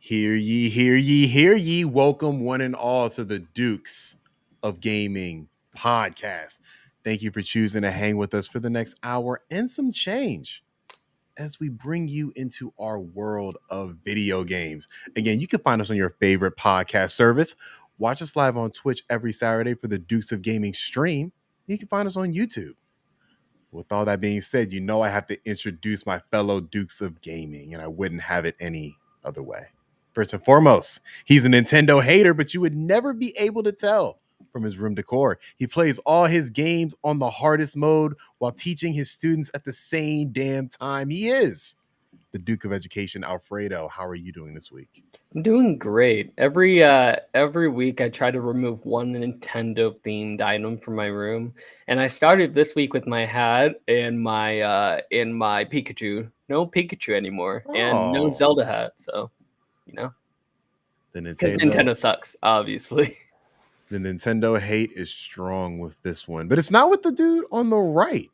Hear ye, hear ye, hear ye. Welcome one and all to the Dukes of Gaming podcast. Thank you for choosing to hang with us for the next hour and some change as we bring you into our world of video games. Again, you can find us on your favorite podcast service. Watch us live on Twitch every Saturday for the Dukes of Gaming stream. You can find us on YouTube. With all that being said, you know I have to introduce my fellow Dukes of Gaming, and I wouldn't have it any other way. First and foremost, he's a Nintendo hater, but you would never be able to tell from his room decor. He plays all his games on the hardest mode while teaching his students at the same damn time. He is the Duke of Education, Alfredo. How are you doing this week? I'm doing great. Every week I try to remove one Nintendo themed item from my room, and I started this week with my hat and my Pikachu. No Pikachu anymore, and no Zelda hat. So, because Nintendo sucks, obviously. The Nintendo hate is strong with this one, but it's not with the dude on the right.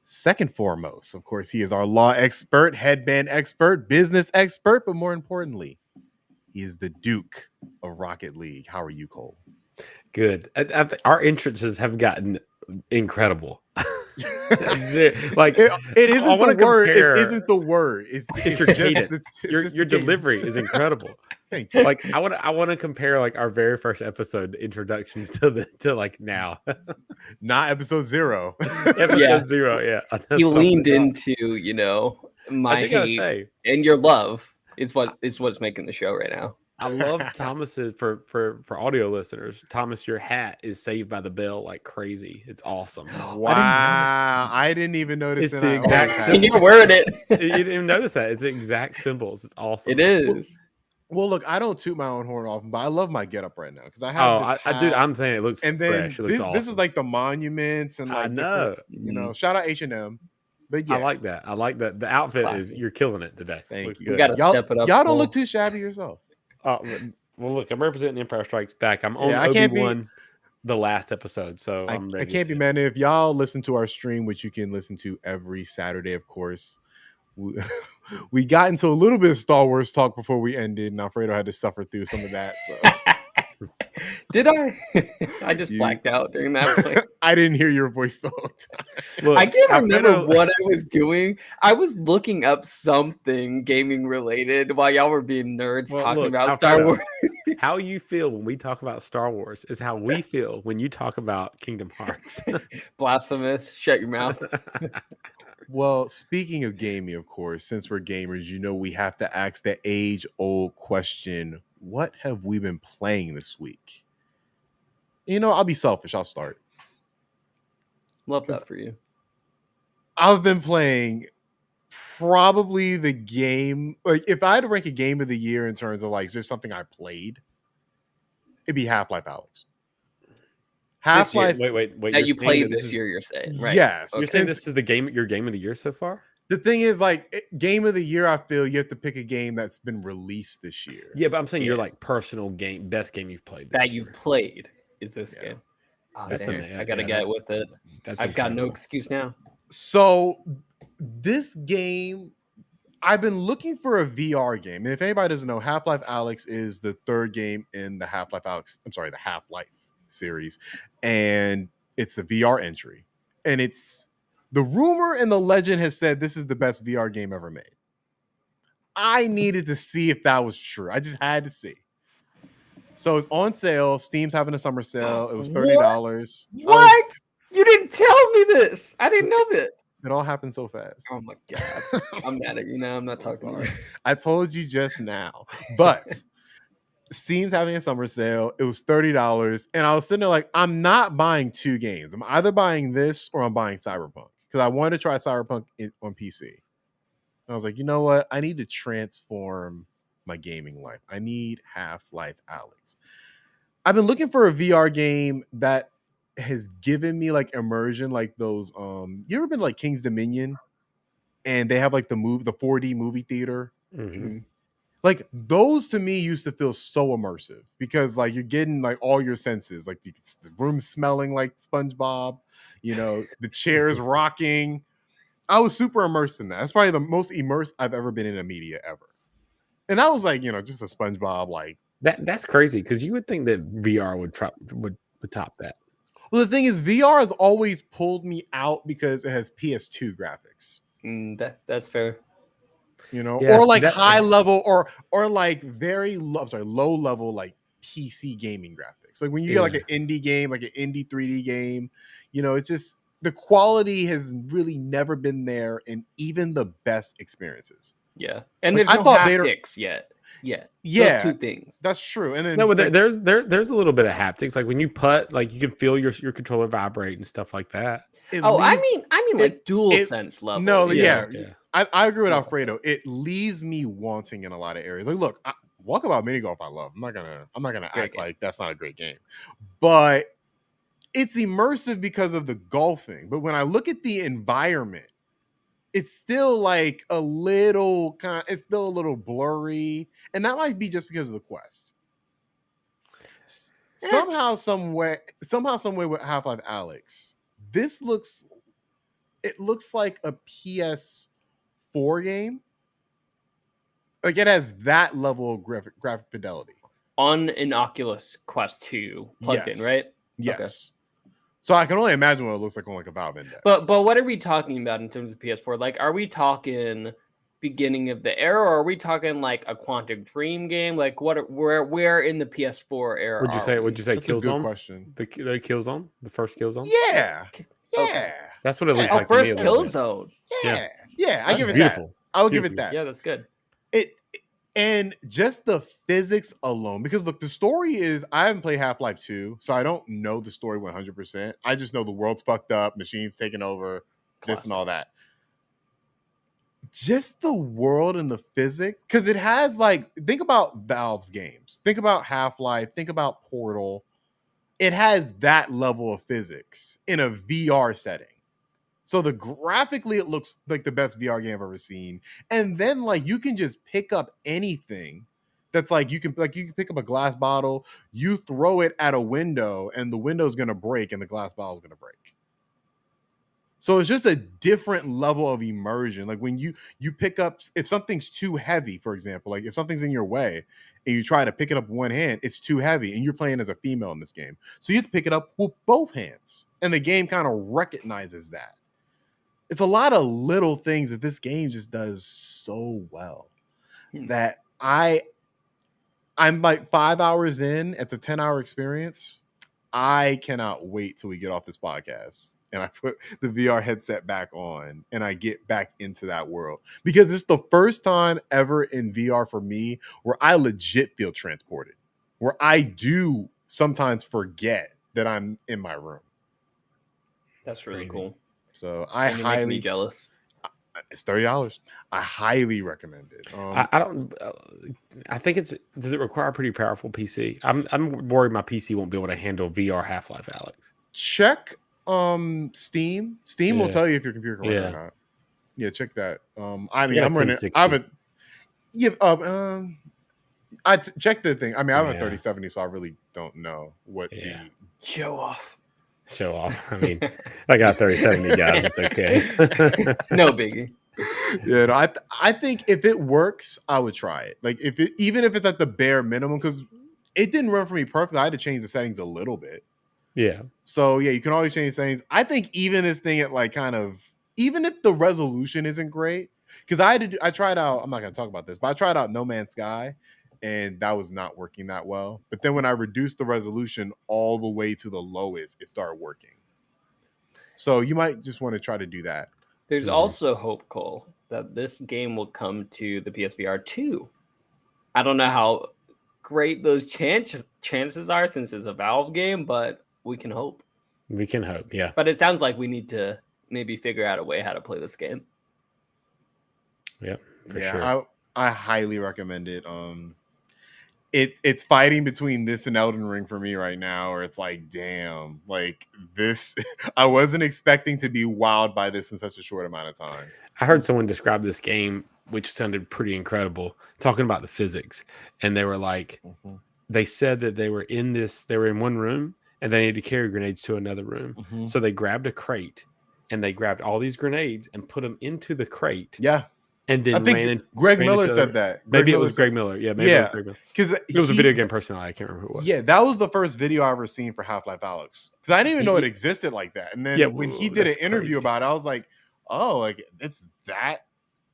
Second foremost, of course, he is our law expert, headband expert, business expert, but more importantly, he is the Duke of Rocket League. How are you, Cole? Good. Our entrances have gotten incredible. Like it isn't the word. It isn't the word. It's your cadence. Your delivery is incredible. Like I want to compare like our very first episode introductions to like now. Not episode 0. Episode 0, yeah. You leaned into, my hate and your love is what's making the show right now. I love Thomas's for audio listeners. Thomas, your hat is Saved by the Bell like crazy. It's awesome. Wow, I didn't even notice. It's the exact. And you're wearing it. You didn't even notice that. It's the exact symbols. It's awesome. It is. Well, look, I don't toot my own horn often, but I love my getup right now because I have. Dude, I'm saying it looks. And then fresh. It looks awesome. This is like the monuments and like I know. Shout out H&M. But yeah, I like that. I like that. The outfit is you're killing it today. Thank you. You got to step it up. Y'all don't look too shabby yourself. Well, look, I'm representing Empire Strikes Back. I'm on Obi-Wan, the last episode, so I'm ready. I can't be mad if y'all listen to our stream, which you can listen to every Saturday, of course. We got into a little bit of Star Wars talk before we ended, and Alfredo had to suffer through some of that. So. Did I? I just blacked out during that. I didn't hear your voice the whole time. Look, I can't remember what I was doing. I was looking up something gaming related while y'all were being nerds talking about Star Wars. How you feel when we talk about Star Wars is how we feel when you talk about Kingdom Hearts. Blasphemous. Shut your mouth. Well, speaking of gaming, of course, since we're gamers, we have to ask the age-old question, what have we been playing this week? I'll be selfish. I'll start. Love that for you. I've been playing probably the game. Like, if I had to rank a game of the year in terms of like, is there something I played? It'd be Half-Life Alyx. Half-Life. Wait. That you played this year, you're saying, right? Yes. You're saying this is your game of the year so far? The thing is, like, game of the year, I feel you have to pick a game that's been released this year. Yeah, but I'm saying your like personal game, best game you've played this year. You've played is this game. Oh, I gotta get with it. I've got no excuse now. So this game, I've been looking for a VR game. And if anybody doesn't know, Half-Life Alyx is the third game in the the Half-Life series. And it's a VR entry. And it's the rumor and the legend has said this is the best VR game ever made. I needed to see if that was true. I just had to see. So it's on sale. Steam's having a summer sale. It was $30. What? You didn't tell me this. I didn't know that. It all happened so fast. Oh my god. I'm mad at you now. I'm not talking to you. I told you just now. But Steam's having a summer sale. It was $30. And I was sitting there like, I'm not buying two games. I'm either buying this or I'm buying Cyberpunk. Because I wanted to try Cyberpunk on PC. And I was like, you know what? I need to transform my gaming life. I need Half-Life Alyx. I've been looking for a VR game that has given me like immersion, like those you ever been to, like, King's Dominion and they have like the 4D movie theater? Mm-hmm. Like those to me used to feel so immersive because like you're getting like all your senses, like the room smelling like SpongeBob, the chairs rocking. I was super immersed in that. That's probably the most immersed I've ever been in a media ever. And that was like, just a SpongeBob like. That's crazy because you would think that VR would top that. Well, the thing is, VR has always pulled me out because it has PS2 graphics. That's fair. Or like high level or like low level like PC gaming graphics. Like when you get like an indie game, like an indie 3D game, it's just the quality has really never been there in even the best experiences. Yeah, and like, there's no haptics yet. Yeah, those two things. That's true. And then there's a little bit of haptics. Like when you putt, like you can feel your controller vibrate and stuff like that. I mean, like DualSense level. No, yeah. I agree with Alfredo. It leaves me wanting in a lot of areas. Like, look, Walkabout Mini Golf I love. I'm not gonna act like that's not a great game, but it's immersive because of the golfing. But when I look at the environment, it's still like it's still a little blurry, and that might be just because of the Quest. Somehow, some way with Half-Life Alyx, it looks like a PS4 game. Like it has that level of graphic fidelity on an Oculus Quest 2 plugged in, right? Yes. Okay. So I can only imagine what it looks like on like a Valve Index. But what are we talking about in terms of PS4? Like, are we talking beginning of the era, or are we talking like a Quantic Dream game? Like, where in the PS4 era? Would you say That's Killzone? A good question. The Killzone, the first Killzone. Yeah. Okay. That's what it looks like. First Killzone. Yeah. I give it beautiful. That. I would give it that. Yeah, that's good. And just the physics alone, because look, the story is I haven't played Half-Life 2, so I don't know the story 100%. I just know the world's fucked up, machines taking over, this and all that. Just the world and the physics, because it has like, think about Valve's games, think about Half-Life, think about Portal. It has that level of physics in a VR setting. So graphically, it looks like the best VR game I've ever seen. And then like you can just pick up anything that's like you can pick up a glass bottle, you throw it at a window, and the window's gonna break and the glass bottle's gonna break. So it's just a different level of immersion. Like when you pick up, if something's too heavy, for example, like if something's in your way and you try to pick it up with one hand, it's too heavy, and you're playing as a female in this game. So you have to pick it up with both hands. And the game kind of recognizes that. It's a lot of little things that this game just does so well that I'm like 5 hours in. It's a 10-hour experience. I cannot wait till we get off this podcast and I put the VR headset back on and I get back into that world, because it's the first time ever in VR for me where I legit feel transported, where I do sometimes forget that I'm in my room. That's really cool. So I highly make me jealous. It's $30. I highly recommend it. I don't. I think does it require a pretty powerful PC? I'm worried my PC won't be able to handle VR Half-Life Alyx. Check Steam. Steam will tell you if your computer can run or not. Yeah, check that. I mean, I'm running. I have a. Yeah. I checked the thing. I mean, I have a 3070, so I really don't know what the show off. I mean, I got 3070 guys. It's okay. No biggie. Yeah, no, I think if it works, I would try it. Like even if it's at the bare minimum, because it didn't run for me perfectly. I had to change the settings a little bit. Yeah. So yeah, you can always change settings. I think even this thing at like even if the resolution isn't great, because I tried out. I'm not gonna talk about this, but I tried out No Man's Sky. And that was not working that well. But then when I reduced the resolution all the way to the lowest, it started working. So you might just want to try to do that. There's also hope, Cole, that this game will come to the PSVR 2. I don't know how great those chances are since it's a Valve game, but we can hope. We can hope, yeah. But it sounds like we need to maybe figure out a way how to play this game. Yeah, for sure. I highly recommend it. It's fighting between this and Elden Ring for me right now, or it's like, damn, like this. I wasn't expecting to be wowed by this in such a short amount of time. I heard someone describe this game, which sounded pretty incredible, talking about the physics, and they were like, they said that they were in one room and they needed to carry grenades to another room, so they grabbed a crate and they grabbed all these grenades and put them into the crate. Yeah. and then I think ran Greg ran Miller into said other- that. Maybe it Miller was said- Greg Miller. Yeah, maybe it Yeah. was Greg Miller. because It was a video game personality. I can't remember who it was. Yeah, that was the first video I ever seen for Half-Life Alex. Because I didn't even know it He- existed like that. And then Yeah, when he whoa, did an that's interview crazy. about it, I was like, oh, like it's that.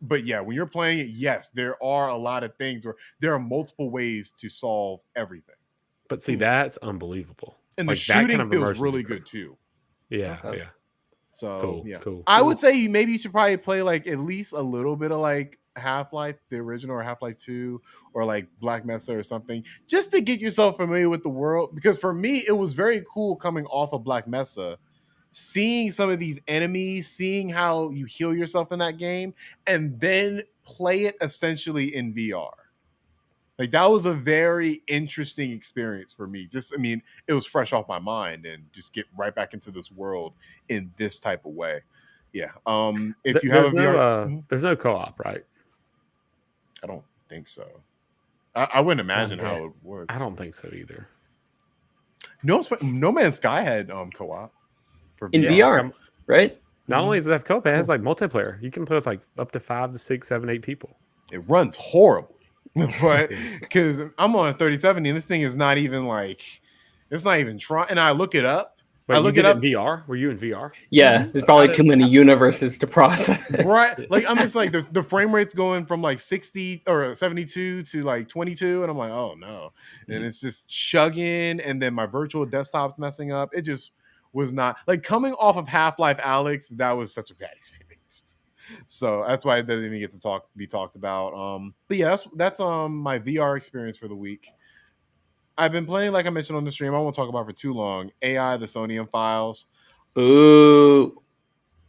But yeah, when you're playing it, yes, there are a lot of things where there are multiple ways to solve everything. But see, that's unbelievable. And Like, the that kind shooting of feels immersion is really incredible. good too. Yeah, Okay. yeah. So Cool, yeah, cool. I would say maybe you should probably play like at least a little bit of like Half-Life, the original, or Half-Life 2, or like Black Mesa or something, just to get yourself familiar with the world. Because for me, it was very cool coming off of Black Mesa, seeing some of these enemies, seeing how you heal yourself in that game, and then play it essentially in VR. Like that was a very interesting experience for me. Just, I mean, it was fresh off my mind, and just get right back into this world in this type of way. Yeah. If you have a VR, there's no co-op, right? I don't think so. I wouldn't imagine yeah. how it would work. I don't think so either. No Man's Sky had co-op for In VR. VR, right? Not only does it have co-op, it has like multiplayer. You can play with like up to 5 to 6, 7, 8 people. It runs horribly, but because I'm on a 3070 and this thing is not even like, it's not even trying. And I look it up. Wait, I you look did it it up. in VR? Were you in VR? Yeah, there's probably too many universes to process. Right, like I'm just like the frame rate's going from like 60 or 72 to like 22, and I'm like, oh no, and it's just chugging, and then my virtual desktop's messing up. It just was not like coming off of Half-Life Alex. That was such a bad experience, so that's why it doesn't even get to be talked about. But yeah, that's my VR experience for the week. I've been playing, like I mentioned on the stream. I won't talk about it for too long. AI, the Sonium Files. Boo.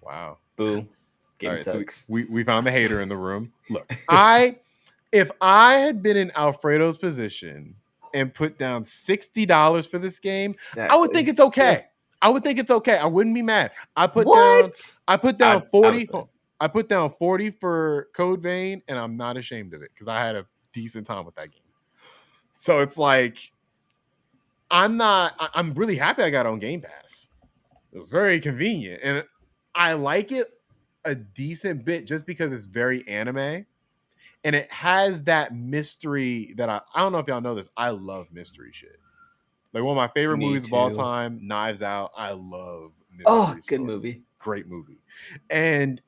Wow. Boo. Game All right, so sucks. we found the hater in the room. Look, if I had been in Alfredo's position and put down $60 for this game, I would think it's okay. I would think it's okay. I wouldn't be mad. I put down 40. I put down 40 for Code Vein, and I'm not ashamed of it because I had a decent time with that game. So it's like I'm really happy I got on Game Pass. It was very convenient, and I like it a decent bit just because it's very anime, and it has that mystery that I don't know if y'all know this. I love mystery shit. Like one of my favorite Me movies of all too. time, Knives Out. I love mystery. Oh, good stories. movie. Great movie. And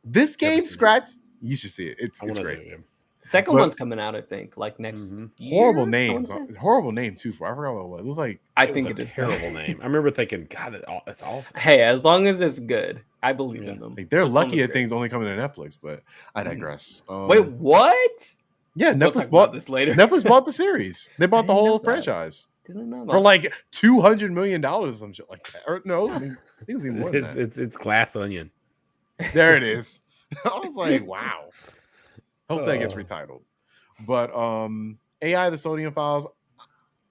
this Never game seen it. scratch. You should see it. It's I want to great. see it. Second But- one's coming out, I think, like next Mhm. Horrible year, I names. wanna say. Horrible name too. I forgot what it was. It was like I It think was it a is terrible name. I remember thinking, God, it's awful. Hey, as long as it's good, I believe Yeah. in them. they're The film lucky is that great. things only coming to Netflix, but I digress. Wait, what? Yeah, We'll talk Netflix about bought this later. Netflix bought the series. They bought the I didn't know whole that. franchise Didn't know for about like $200 million or some shit like that. Or no, I think it was even more than that. It's Glass Onion. There it is. I was like, wow. Hope that gets Oh. retitled. But AI, the Sodium Files,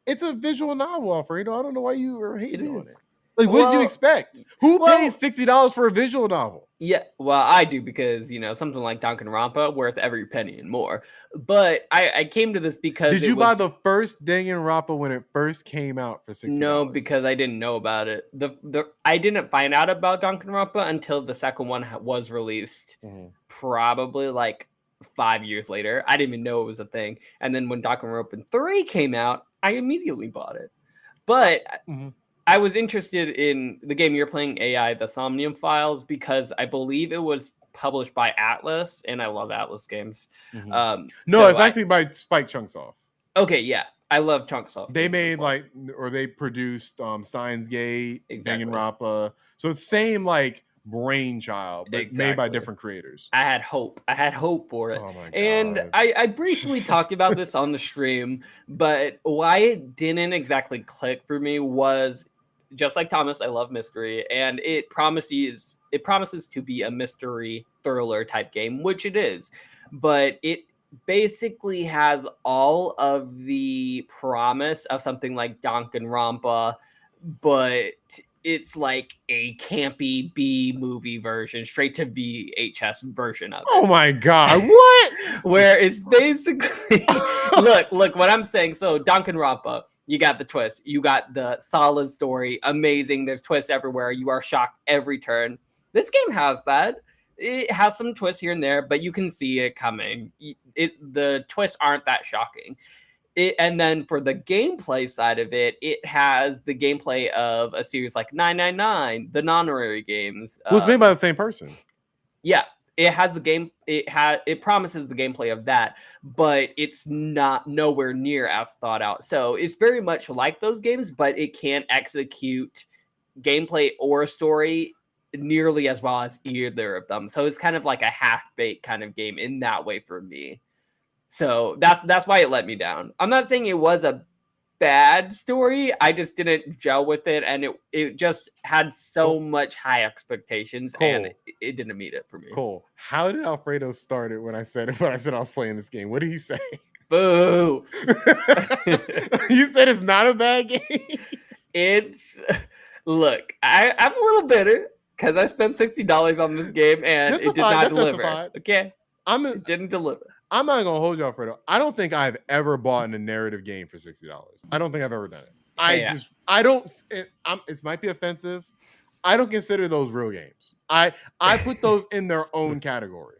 it's a visual novel, Alfredo. I don't know why you were hating on is. it. Like, what did you Well- expect? Who well- pays $60 for a visual novel? Yeah, well, I do because something like Danganronpa worth every penny and more. But I came to this because Did you buy the first Danganronpa when it first came out for $60? No, because I didn't know about it. I didn't find out about Danganronpa until the second one was released. Mhm. Probably like 5 years later. I didn't even know it was a thing. And then when Danganronpa 3 came out, I immediately bought it. But Mhm. I was interested in the game you're playing, AI, the Somnium Files, because I believe it was published by Atlas, and I love Atlas games. Mhm. No, No, it's actually by Spike Chunsoft. okay. Yeah, I love Chunksoft. They games as made well. or they produced Steins Gate, Exactly. Danganronpa. So it's same like brainchild, but made by Exactly. different creators. I had hope. I had hope for it. Oh my god! And I briefly talked about this on the stream, but why it didn't exactly click for me was just like Thomas, I love mystery, and it promises to be a mystery thriller type game, which it is, but it basically has all of the promise of something like Danganronpa, but it's like a campy B movie version, straight to VHS version of it. Oh my god! What? Where it's basically look what I'm saying. So Danganronpa, you got the twist, you got the solid story, amazing. There's twists everywhere. You are shocked every turn. This game has that. it has some twists here and there, but you can see it coming. The twists aren't that shocking. And then for the gameplay side of it, it has the gameplay of a series like 999, the non-honorary games. It was made by the same person. Yeah, it has the game. It promises the gameplay of that, but it's not nowhere near as thought out. So it's very much like those games, but it can't execute gameplay or story nearly as well as either of them. So it's kind of like a half-baked kind of game in that way for me. So that's why it let me down. I'm not saying it was a bad story. I just didn't gel with it, and it just had so much high expectations, and it didn't meet it for me. Cool. How did Alfredo start it when I said I was playing this game? What did he say? Boo! You said it's not a bad game. Look. I'm a little bitter because I spent $60 on this game and it did not deliver. Justified. Okay, it didn't deliver. I'm not gonna hold you, Alfredo. I don't think I've ever bought a narrative game for $60. I don't think I've ever done it. I don't. It might be offensive. I don't consider those real games. I put those in their own category.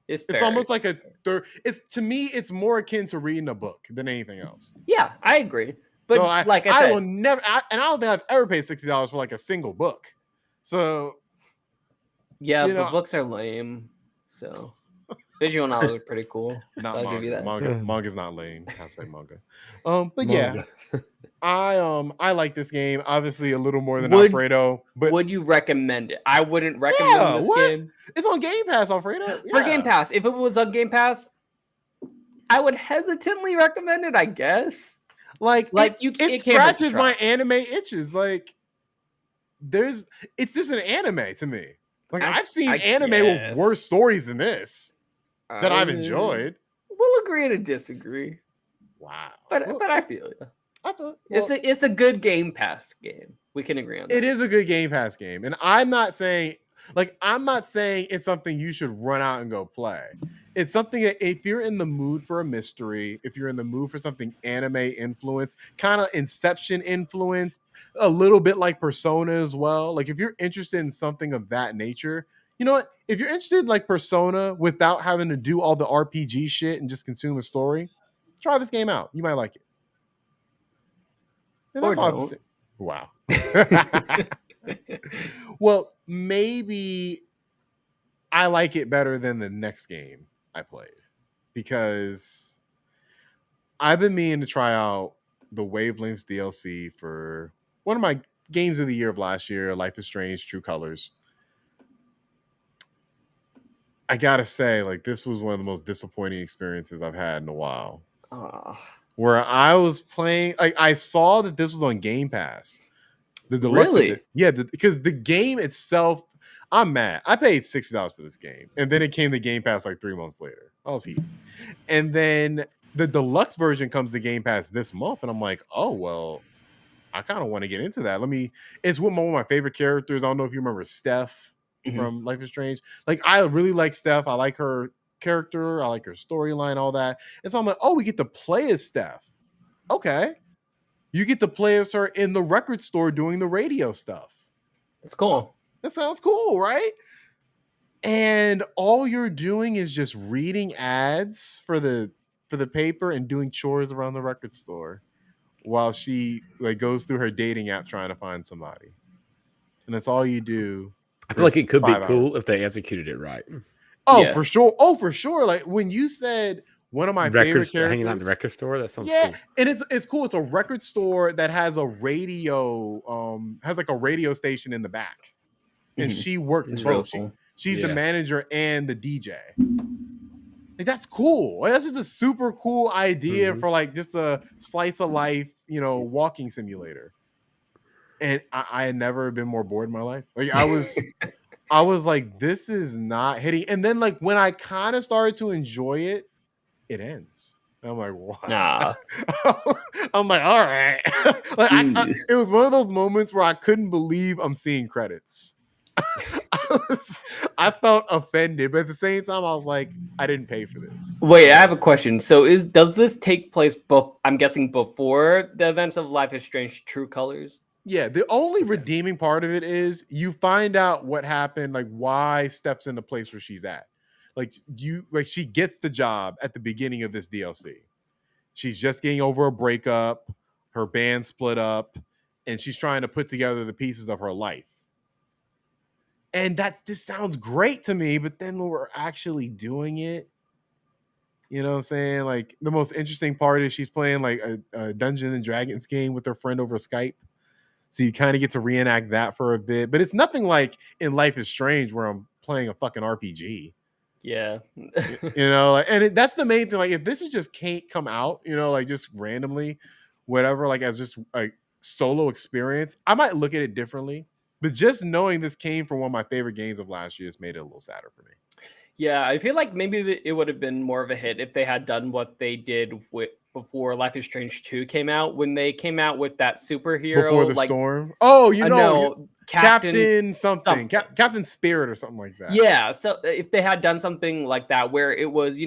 It's almost like to me, it's more akin to reading a book than anything else. Yeah, I agree. But so I said, will never, and I don't think I've ever paid $60 for like a single book. So yeah, the books are lame. So visual novels are pretty cool. Not so I'll manga. Give you that. Manga's not lame. I say manga. But yeah, I like this game. Obviously, a little more than Alfredo. But would you recommend it? I wouldn't recommend this game. It's on Game Pass, Alfredo. Yeah. For Game Pass, if it was on Game Pass, I would hesitantly recommend it. I guess. It scratches my anime itches. Like, it's just an anime to me. Like, I've seen anime with worse stories than this that I've enjoyed. We'll agree to disagree. Wow. But I feel you. It's a good Game Pass game. We can agree on that. It is a good Game Pass game. And I'm not saying it's something you should run out and go play. It's something that if you're in the mood for a mystery, if you're in the mood for something anime influence, kind of Inception influence, a little bit like Persona as well. Like if you're interested in something of that nature, you know what? If you're interested in like Persona without having to do all the RPG shit and just consume a story, try this game out. You might like it. And that's all wow. Well, maybe I like it better than the next game I played because I've been meaning to try out the Wavelengths DLC for one of my games of the year of last year, Life is Strange: True Colors. I gotta say, like, this was one of the most disappointing experiences I've had in a while. Where I was playing, like, I saw that this was on Game Pass. The deluxe because the game itself, I'm mad. I paid $60 for this game, and then it came to Game Pass like 3 months later. I was heated. And then the deluxe version comes to Game Pass this month, and I'm like, oh well, I kind of want to get into that. It's one of my favorite characters. I don't know if you remember Steph from Life is Strange. Like, I really like Steph. I like her character. I like her storyline, all that. And so I'm like, oh, we get to play as Steph. Okay. You get to play as her in the record store doing the radio stuff. That's cool. That sounds cool, right? And all you're doing is just reading ads for the paper and doing chores around the record store while she like goes through her dating app trying to find somebody. And that's all you do. I feel like it could be cool if they executed it right. Oh, yeah. For sure. Oh, for sure. Like when you said one of my favorite characters hanging out in the record store. That sounds cool. And it's cool. It's a record store that has a radio, has like a radio station in the back, and she works both. She's the manager and the DJ. Like, that's cool. Like, that's just a super cool idea for like just a slice of life, walking simulator. And I had never been more bored in my life. Like I was like, this is not hitting. And then like when I kind of started to enjoy it, it ends. And I'm like, what? Nah. I'm like, all right. It was one of those moments where I couldn't believe I'm seeing credits. I felt offended, but at the same time, I was like, I didn't pay for this. Wait, I have a question. So does this take place I'm guessing before the events of Life is Strange: True Colors? Yeah, the only redeeming part of it is you find out what happened, like why Steph's in the place where she's at. Like she gets the job at the beginning of this DLC. She's just getting over a breakup, her band split up, and she's trying to put together the pieces of her life. And that just sounds great to me, but then when we're actually doing it, you know what I'm saying? Like the most interesting part is she's playing like a Dungeons and Dragons game with her friend over Skype. So you kind of get to reenact that for a bit. But it's nothing like in Life is Strange where I'm playing a fucking RPG. Yeah. That's the main thing. Like if this is just can't come out, like just randomly, whatever, like as just a solo experience, I might look at it differently. But just knowing this came from one of my favorite games of last year has made it a little sadder for me. Yeah, I feel like maybe it would have been more of a hit if they had done what they did before Life is Strange 2 came out, when they came out with that superhero Before the storm. Oh, Captain something. Captain Spirit or something like that. Yeah, so if they had done something like that where it was,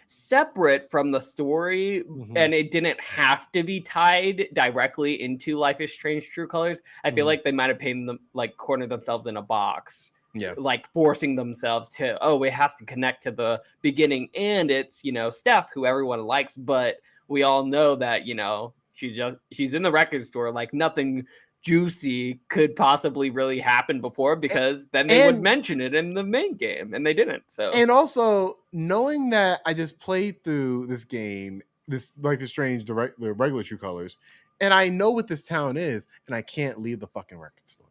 separate from the story, and it didn't have to be tied directly into Life is Strange True Colors, I feel like they might have painted them, like cornered themselves in a box. Yeah, like forcing themselves to, it has to connect to the beginning, and it's Steph, who everyone likes, but we all know that she's in the record store, like nothing juicy could possibly really happen before, because then they would mention it in the main game, and they didn't. So, and also knowing that I just played through this game, this Life is Strange, the regular True Colors, and I know what this town is, and I can't leave the fucking record store.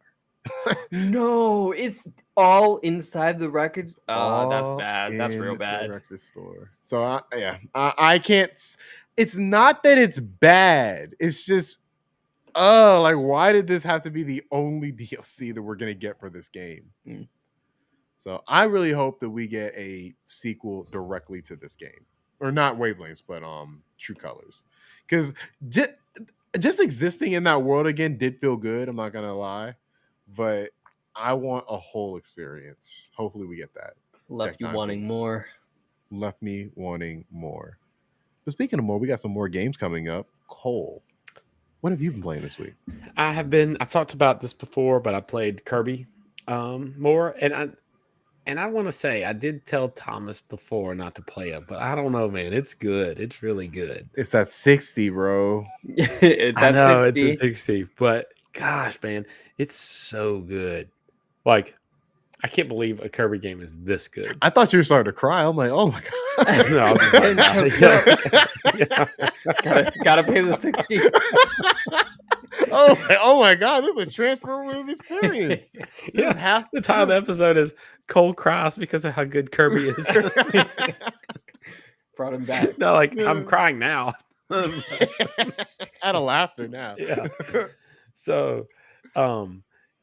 No, it's all inside the records. Oh, that's bad. That's real bad. The record store. So I can't. It's not that it's bad. It's just, like why did this have to be the only DLC that we're gonna get for this game? So I really hope that we get a sequel directly to this game, or not Wavelengths, but True Colors, because just existing in that world again did feel good. I'm not gonna lie. But I want a whole experience. Hopefully we get that. Left you wanting more. Left me wanting more. But speaking of more, we got some more games coming up. Cole, what have you been playing this week? I've talked about this before, but I played Kirby more. And I want to say, I did tell Thomas before not to play it, but I don't know, man. It's good. It's really good. It's at 60, bro. It's at 60. It's at 60, but gosh, man, it's so good. Like, I can't believe a Kirby game is this good. I thought you were starting to cry. I'm like, oh my god. No, gotta pay the 60. Oh my god, this is a transformative experience. Yeah, half the time the episode is Cole cries because of how good Kirby is. Brought him back. No, I'm crying now. Out of laughter now. Yeah. So,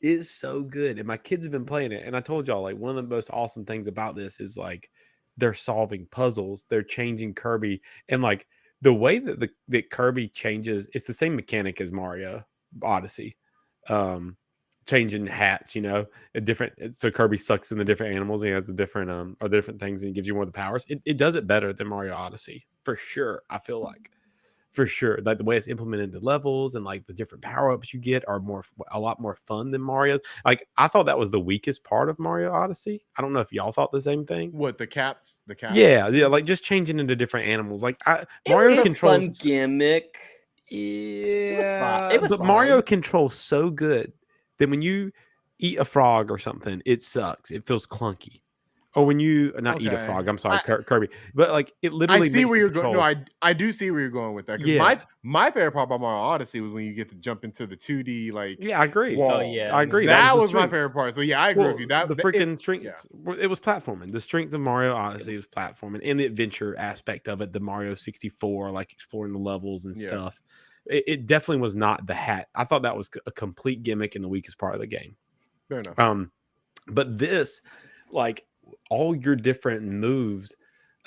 it's so good, and my kids have been playing it. And I told y'all, like, one of the most awesome things about this is like they're solving puzzles, they're changing Kirby, and like the way that that Kirby changes, it's the same mechanic as Mario Odyssey, changing hats, a different. So Kirby sucks in the different animals. He has the different or the different things, and he gives you more of the powers. It does it better than Mario Odyssey for sure. I feel like. For sure, like the way it's implemented into levels and like the different power-ups you get are a lot more fun than Mario's. Like I thought that was the weakest part of Mario Odyssey. I don't know if y'all thought the same thing. What, the caps? Yeah, like just changing into different animals. Like Mario controls fun gimmick. Yeah, it was but fun. Mario controls so good that when you eat a frog or something, it sucks. It feels clunky. Or when you eat a frog, I'm sorry, Kirby, but like it literally. I see where you're going. No, I do see where you're going with that. Because my favorite part about Mario Odyssey was when you get to jump into the 2D like. Yeah, I agree. Walls. Oh, yeah, I agree. That was my favorite part. So yeah, I agree with you. That the freaking strength. Yeah. It was platforming. The strength of Mario Odyssey was platforming, and the adventure aspect of it. The Mario 64, like exploring the levels and stuff. It definitely was not the hat. I thought that was a complete gimmick and the weakest part of the game. Fair enough. But this, like. All your different moves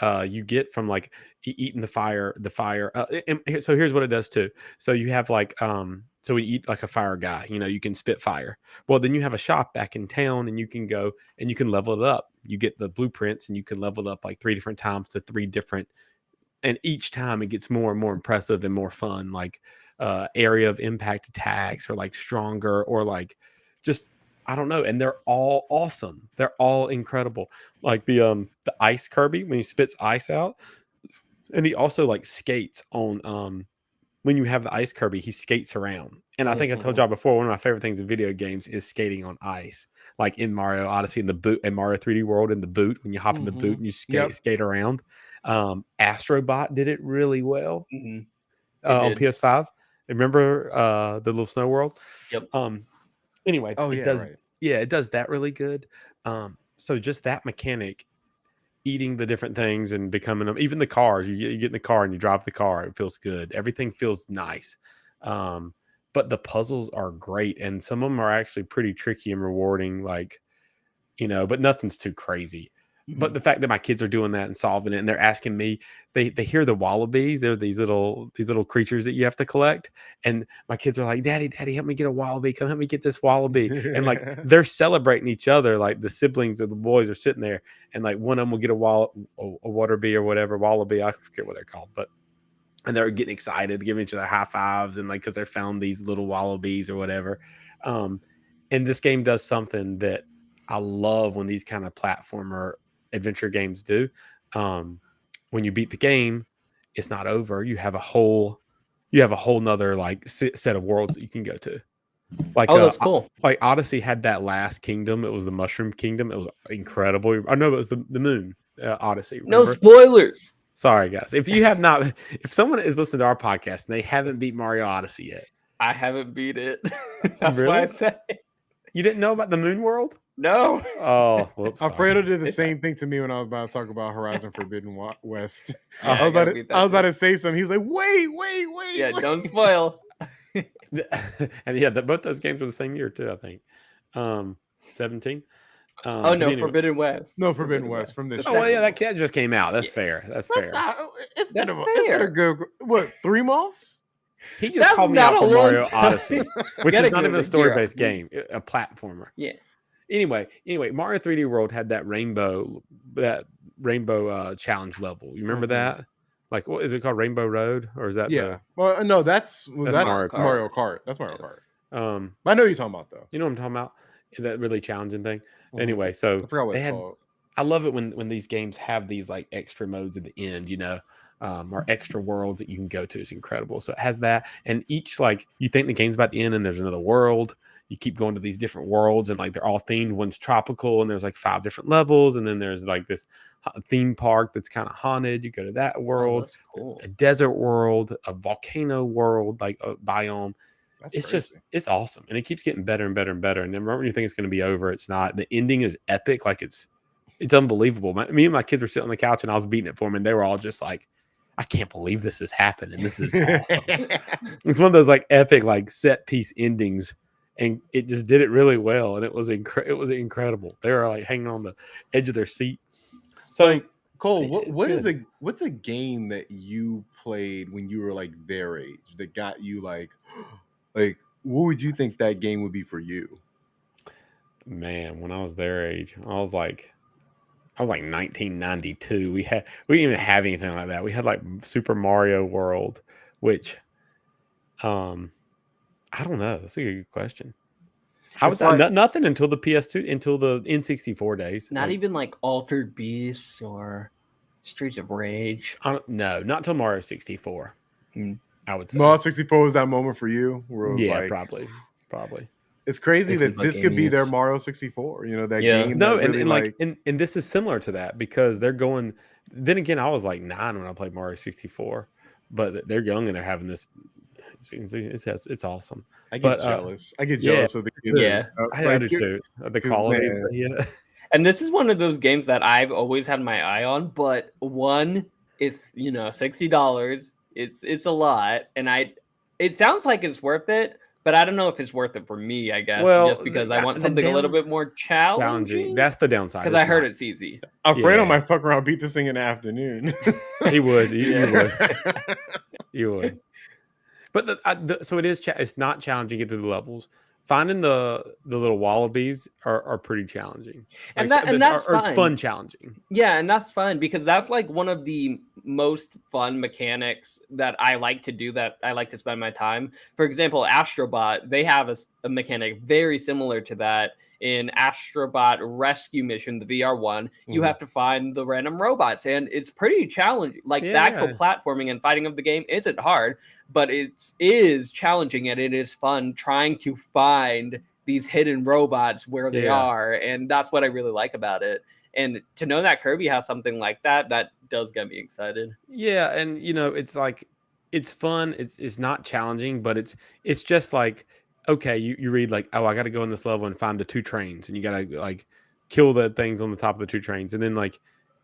you get from like eating the fire and so here's what it does too. So you have like so we eat like a fire guy, you can spit fire. Well, then you have a shop back in town and you can go and you can level it up. You get the blueprints and you can level it up like 3 different times to 3 different and each time it gets more and more impressive and more fun. Like area of impact attacks, or like stronger, or like just I don't know. And they're all awesome. They're all incredible. Like the ice Kirby, when he spits ice out, and he also like skates on when you have the ice Kirby, he skates around. And I think I told y'all before, one of my favorite things in video games is skating on ice. Like in Mario Odyssey, in the boot, and Mario 3D World in the boot, when you hop in the boot and you skate around. Astrobot did it really well on PS5. Remember the little snow world? Yep. Anyway, it does it does that really good. So just that mechanic, eating the different things and becoming them, even the cars, you get in the car and you drive the car, it feels good. Everything feels nice. But the puzzles are great, and some of them are actually pretty tricky and rewarding, like, but nothing's too crazy. But the fact that my kids are doing that and solving it, and they're asking me, they hear the wallabies. They're these little creatures that you have to collect. And my kids are like, Daddy, help me get a wallaby. Come help me get this wallaby. And like, they're celebrating each other. Like the siblings of the boys are sitting there, and like one of them will get a wallaby or whatever, wallaby. I forget what they're called, and they're getting excited, giving each other high fives, and like, cause they found these little wallabies or whatever. And this game does something that I love when these kind of platformer adventure games do. When you beat the game, it's not over. You have a whole nother like set of worlds that you can go to. Like, that's cool. Like Odyssey had that last kingdom. It was the Mushroom Kingdom. It was incredible. I know it was the moon Odyssey. Remember? No spoilers. Sorry, guys. If you have not, if someone is listening to our podcast and they haven't beat Mario Odyssey yet, I haven't beat it. That's really? why I said it. You didn't know about the Moon World? No. Oh, whoops. Alfredo did the same thing to me when I was about to talk about Horizon Forbidden West. Yeah, I was about to say something. He was like, wait. Yeah, don't spoil. And yeah, both those games were the same year too, I think. 17. Oh no, anyway. Forbidden West. No, Forbidden West from this. Oh well, yeah, that just came out. That's fair. That's fair. It's been a good 3 months. He just called me out for Mario Odyssey, which is not even a story-based game, a platformer. Yeah. Anyway, Mario 3D World had that rainbow challenge level. You remember that? Like, what is it called? Rainbow Road, or is that? Yeah. Well, no, that's Mario Kart. That's Mario Kart. But I know what you're talking about, though. You know what I'm talking about? That really challenging thing. Anyway, so I forgot what it's called. I love it when these games have these like extra modes at the end, or extra worlds that you can go to. It's incredible. So it has that, and each, like, you think the game's about to end and there's another world. You keep going to these different worlds, and like they're all themed. One's tropical, and there's like 5 different levels, and then there's like this theme park that's kind of haunted. You go to that world, that's cool. A desert world, a volcano world, like a biome. It's awesome, and it keeps getting better and better and better. And then remember, when you think it's going to be over, it's not. The ending is epic. Like it's unbelievable. Me and my kids were sitting on the couch, and I was beating it for them, and they were all just like, I can't believe this is happening. This is awesome. It's one of those like epic, like set piece endings, and it just did it really well. And it was incredible. They were like hanging on the edge of their seat. So, like, Cole, what's a game that you played when you were like their age that got you like what would you think that game would be for you? Man, when I was their age, I was like 1992. We didn't even have anything like that. We had like Super Mario World, which I don't know. That's a good question. I was nothing until the PS2, until the N64 days. Not even like Altered Beasts or Streets of Rage. No, not till Mario 64. I would say Mario 64 was that moment for you, where it was like, probably. It's crazy that this could be their Mario 64. That game. No, and this is similar to that, because they're going. Then again, I was like 9 when I played Mario 64, but they're young and they're having this. It's awesome. I get jealous. I get jealous of the kids. Yeah, I do too. The quality. Yeah. And this is one of those games that I've always had my eye on, but one is $60. It's a lot, and it sounds like it's worth it, but I don't know if it's worth it for me. I guess just because I want something a little bit more challenging. That's the downside. Because I heard it's easy. Alfredo might fuck around, beat this thing in the afternoon. He would. You would. But so it is. It's not challenging to get through the levels. finding the little wallabies are pretty challenging. And Like, that's or it's fine. fun challenging. Yeah, and that's fine because that's like one of the most fun mechanics that I like to do, that I like to spend my time. For example, Astrobot, they have a mechanic very similar to that in Astrobot Rescue Mission, the VR one. You Mhm. have to find the random robots, and it's pretty challenging. Like the actual platforming and fighting of the game isn't hard, but it is challenging and it is fun trying to find these hidden robots where they are, and that's what I really like about it. And to know that Kirby has something like that, that does get me excited. Yeah, and it's like it's fun. It's not challenging, but it's just like, okay, you read like, oh, I got to go in this level and find the 2 trains, and you got to like kill the things on the top of the 2 trains, and then like,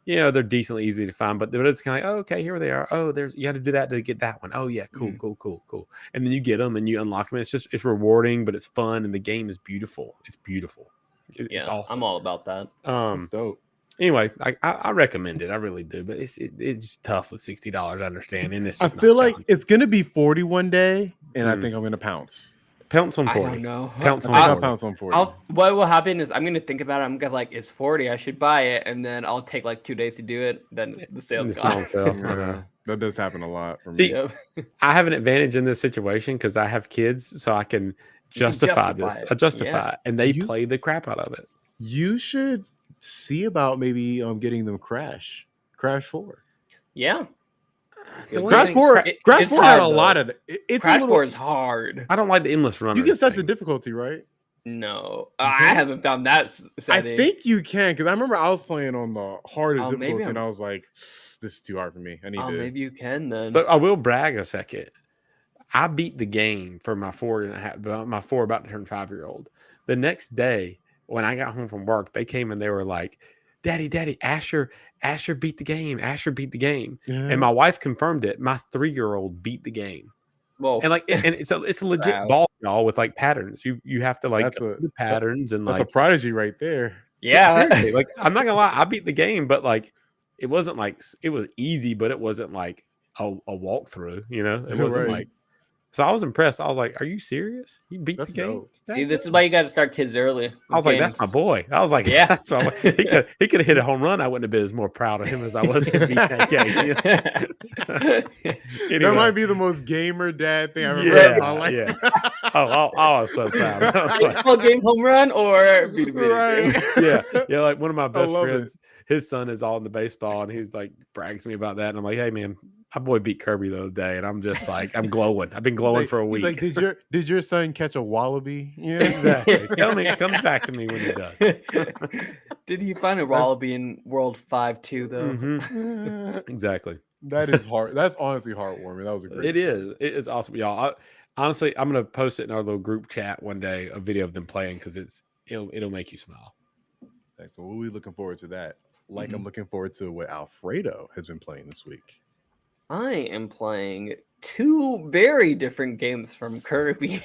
they're decently easy to find, but it's kind of like, oh, okay, here they are. Oh, you got to do that to get that one. Oh yeah, cool, cool. And then you get them and you unlock them. It's rewarding, but it's fun, and the game is beautiful. It's beautiful. It's awesome. I'm all about that. That's dope. Anyway, I recommend it. I really do, but it's just tough with $60. I understand, and it's I just feel like it's gonna be 40 one day, and I Mm. think I'm gonna pounce. pounce on 40. I don't know. Pounce I on think I'll 40. pounce on 40. What will happen is I'm gonna think about it. I'm gonna like, it's 40. I should buy it, and then I'll take like 2 days to do it. Then the sales It's not on gone. sale. Yeah, that does happen a lot for See, me. Yep. I have an advantage in this situation because I have kids, so I can justify this. justify it. I justify it, and they You- play the crap out of it. You should see about maybe getting them Crash 4. Yeah. The only Crash thing- 4 Crash it's 4 had hard, a though. lot of it's Crash a little, 4 is hard. I don't like the endless runner. you can set the thing. difficulty, right? No, You I can? haven't found that setting. I think you can, because I remember I was playing on the hardest Oh, maybe difficulty, and I'm- I was like, this is too hard for me. I need Oh, to. maybe you can then. So I will brag a second. I beat the game for my 4.5, my 4 about to turn 5-year-old. The next day, when I got home from work, they came and they were like, Daddy, Asher beat the game. Asher beat the game. Yeah. And my wife confirmed it. My 3-year-old beat the game. Well, And like, and it's a legit Wow. ball, y'all, with like patterns. You have to like That's go a- through the patterns and That's like a prodigy right there. yeah. seriously, like I'm not gonna lie, I beat the game, but like it wasn't like it was easy, but it wasn't like a walkthrough, It wasn't Right. like. So I was impressed. I was like, "Are you serious? You beat That's the game?" dope. See, this is why you got to start kids early. I was like, "That's my boy." I was like, Yeah. that's my boy. He could have hit a home run. I wouldn't have been as more proud of him as I was to beat that game. That Anyway. might be the most gamer dad thing I've ever Yeah, heard in my life. yeah. I was so proud. I was like, Baseball game home run or beat a video Right. game? yeah, like one of my best love it. friends, his son is all into baseball, and he's like brags to me about that, and I'm like, hey man, my boy beat Kirby the other day, and I'm just like, I'm glowing. I've been glowing Like, for a he's week. like, did your son catch a wallaby? Yeah. Exactly. Comes back to me when he does. Did he find a wallaby in World 5 too, though? Mhm. Exactly. That is hard. That's honestly heartwarming. That was a great. It is. It is awesome, y'all. Honestly, I'm gonna post it in our little group chat one day, a video of them playing, because it'll make you smile. Thanks. So we'll be looking forward to that. Like Mm-hmm. I'm looking forward to what Alfredo has been playing this week. I am playing 2 very different games from Kirby.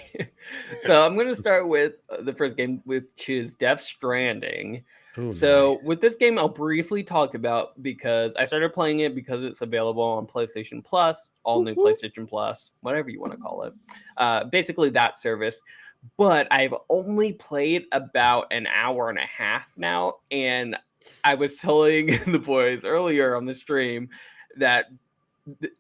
So I'm going to start with the first game, which is Death Stranding. Ooh, So nice. with this game, I'll briefly talk about, because I started playing it because it's available on PlayStation Plus, all new Whoop, whoop. PlayStation Plus, whatever you want to call it. Basically that service. But I've only played about an hour and a half now. And I was telling the boys earlier on the stream that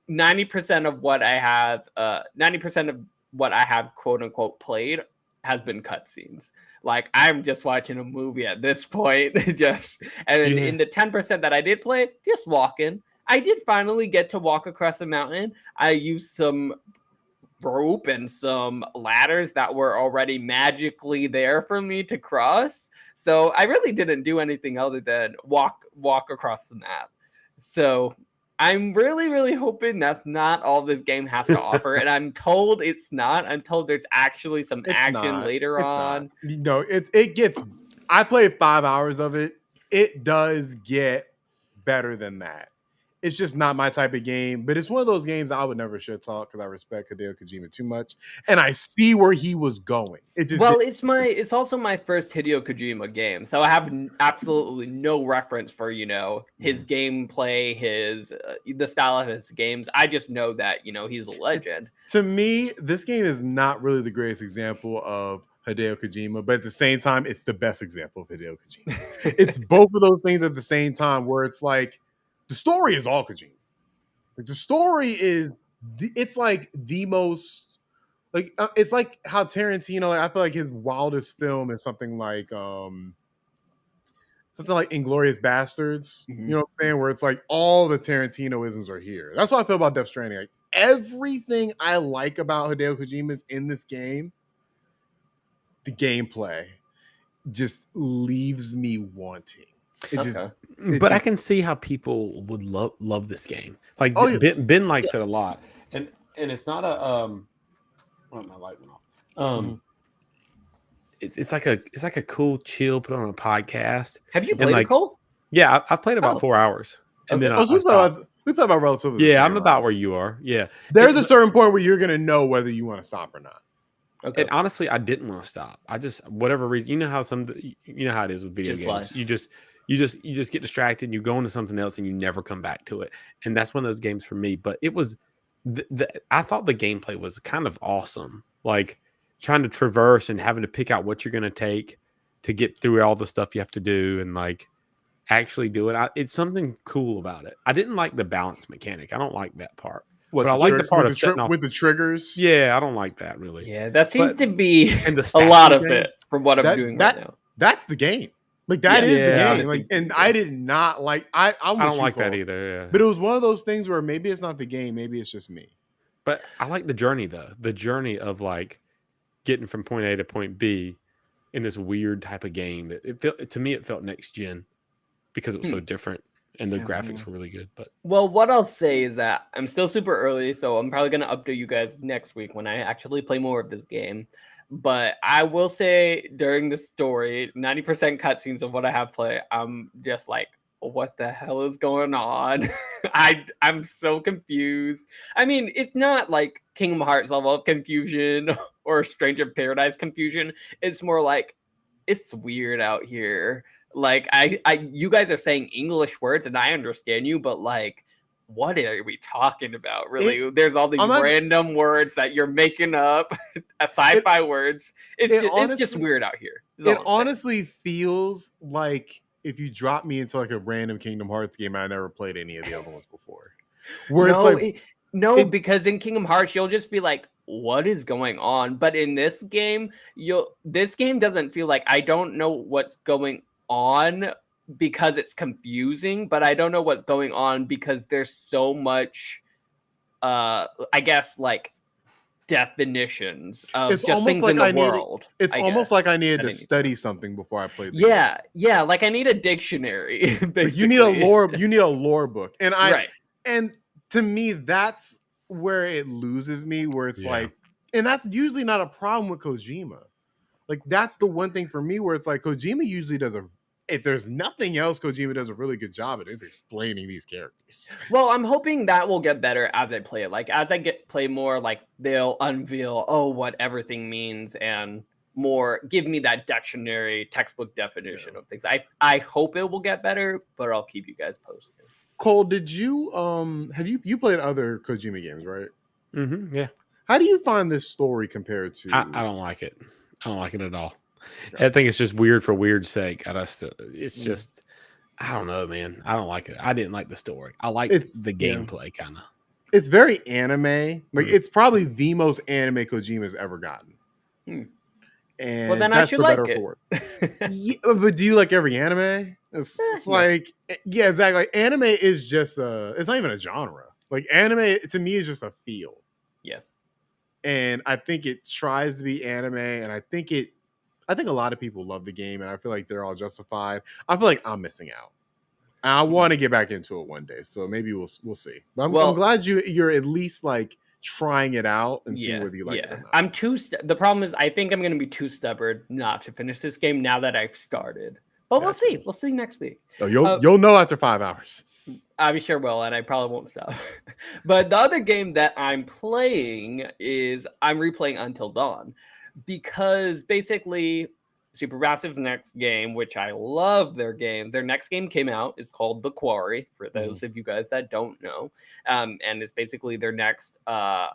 90% of what I have, 90% of what I have quote unquote played has been cutscenes. Like I'm just watching a movie at this point, and then Yeah. in the 10% that I did play, just walking. I did finally get to walk across a mountain. I used some rope and some ladders that were already magically there for me to cross. So I really didn't do anything other than walk across the map. So I'm really, really hoping that's not all this game has to offer. And I'm told it's not. I'm told there's actually some It's action not. later It's on. not. No, it gets. I played 5 hours of it. It does get better than that. It's just not my type of game, but it's one of those games I would never shit talk because I respect Hideo Kojima too much, and I see where he was going. It just Well, it's also my first Hideo Kojima game, so I have absolutely no reference for his gameplay, his the style of his games. I just know that he's a legend. to me, this game is not really the greatest example of Hideo Kojima, but at the same time, it's the best example of Hideo Kojima. It's both of those things at the same time, where it's like the story is all Kojima. Like the story is, it's like the most, like it's like how Tarantino. Like, I feel like his wildest film is something like Inglourious Bastards. Mhm. You know what I'm saying? Where it's like all the Tarantino-isms are here. That's what I feel about Death Stranding. Like everything I like about Hideo Kojima is in this game. The gameplay just leaves me wanting. It just, Okay. But I can see how people would love this game. Like Oh, yeah. Ben likes it a lot, and it's not a oh, my light went off. Mhm. It's like a cool chill, put on a podcast. Have you And, played like, it, Cole? Yeah, I've played about Oh. 4 hours, and Okay. then So we play about relatively. The yeah, same, I'm about right? where you are. Yeah, There's a certain point where you're gonna know whether you want to stop or not. Okay. And honestly, I didn't want to stop. I just, whatever reason, you know how it is with video Just games. life. You just get distracted. And you go into something else, and you never come back to it. And that's one of those games for me. But it was, I thought the gameplay was kind of awesome. Like trying to traverse and having to pick out what you're going to take to get through all the stuff you have to do, and like actually do it. It's something cool about it. I didn't like the balance mechanic. I don't like that part. What, but I like the part of setting off with the triggers. Yeah, I don't like that really. Yeah, that seems But- to be and the a lot statue of game, it from what I'm that- doing that- right now. That's the game. Like that is the Yeah. game. Like, and I did not like. I'm I with don't you, like that Cole. either. Yeah. But it was one of those things where maybe it's not the game. Maybe it's just me. But I like the journey though. The journey of like getting from point A to point B in this weird type of game that to me it felt next gen because it was so different and the Yeah, graphics yeah. were really good. But Well, what I'll say is that I'm still super early, so I'm probably going to update you guys next week when I actually play more of this game. But I will say during the story, 90% cutscenes of what I have played, I'm just like, what the hell is going on? I'm so confused. I mean, it's not like Kingdom Hearts level of confusion or Stranger Paradise confusion. It's more like, it's weird out here. Like you guys are saying English words and I understand you, but like, what are we talking about? Really, there's all these random words that you're making up, sci-fi words. It's just weird out here. It honestly feels like if you drop me into like a random Kingdom Hearts game, I never played any of the other ones before. Because in Kingdom Hearts, you'll just be like, what is going on? But in this game, this game doesn't feel like I don't know what's going on because it's confusing, but I don't know what's going on because there's so much I guess like definitions of it's just things like in the world. It's almost like I needed to study something before I played the game. Yeah, like I need a dictionary. Like you need a lore book. And and to me that's where it loses me, where it's like, and that's usually not a problem with Kojima. Like that's the one thing for me where it's like Kojima usually does if there's nothing else, Kojima does a really good job at is explaining these characters. Well, I'm hoping that will get better as I play it. Like as I play more, like they'll unveil what everything means and more give me that dictionary textbook definition of things. I hope it will get better, but I'll keep you guys posted. Cole, did you have you played other Kojima games, right? Mm-hmm, yeah. How do you find this story compared to? I don't like it. I don't like it at all. I think it's just weird for weird's sake. It's just, I don't know, man. I don't like it. I didn't like the story. I like the gameplay kind of. It's very anime. Like it's probably the most anime Kojima's ever gotten. And well, then I should like it. But do you like every anime? It's like, yeah, exactly. Like, anime is just it's not even a genre. Like anime to me is just a feel. Yeah. And I think it tries to be anime, and I think a lot of people love the game, and I feel like they're all justified. I feel like I'm missing out. And I want to get back into it one day, so maybe we'll see. But I'm glad you're at least like trying it out and seeing whether you like it or not. I'm the problem is I think I'm going to be too stubborn not to finish this game now that I've started. But we'll see. We'll see next week. Oh, you'll know after 5 hours. I sure will, and I probably won't stop. But the other game that I'm playing is I'm replaying Until Dawn because basically Supermassive's next game, which I love their game. Their next game came out. It's called The Quarry, for those of you guys that don't know. And it's basically their next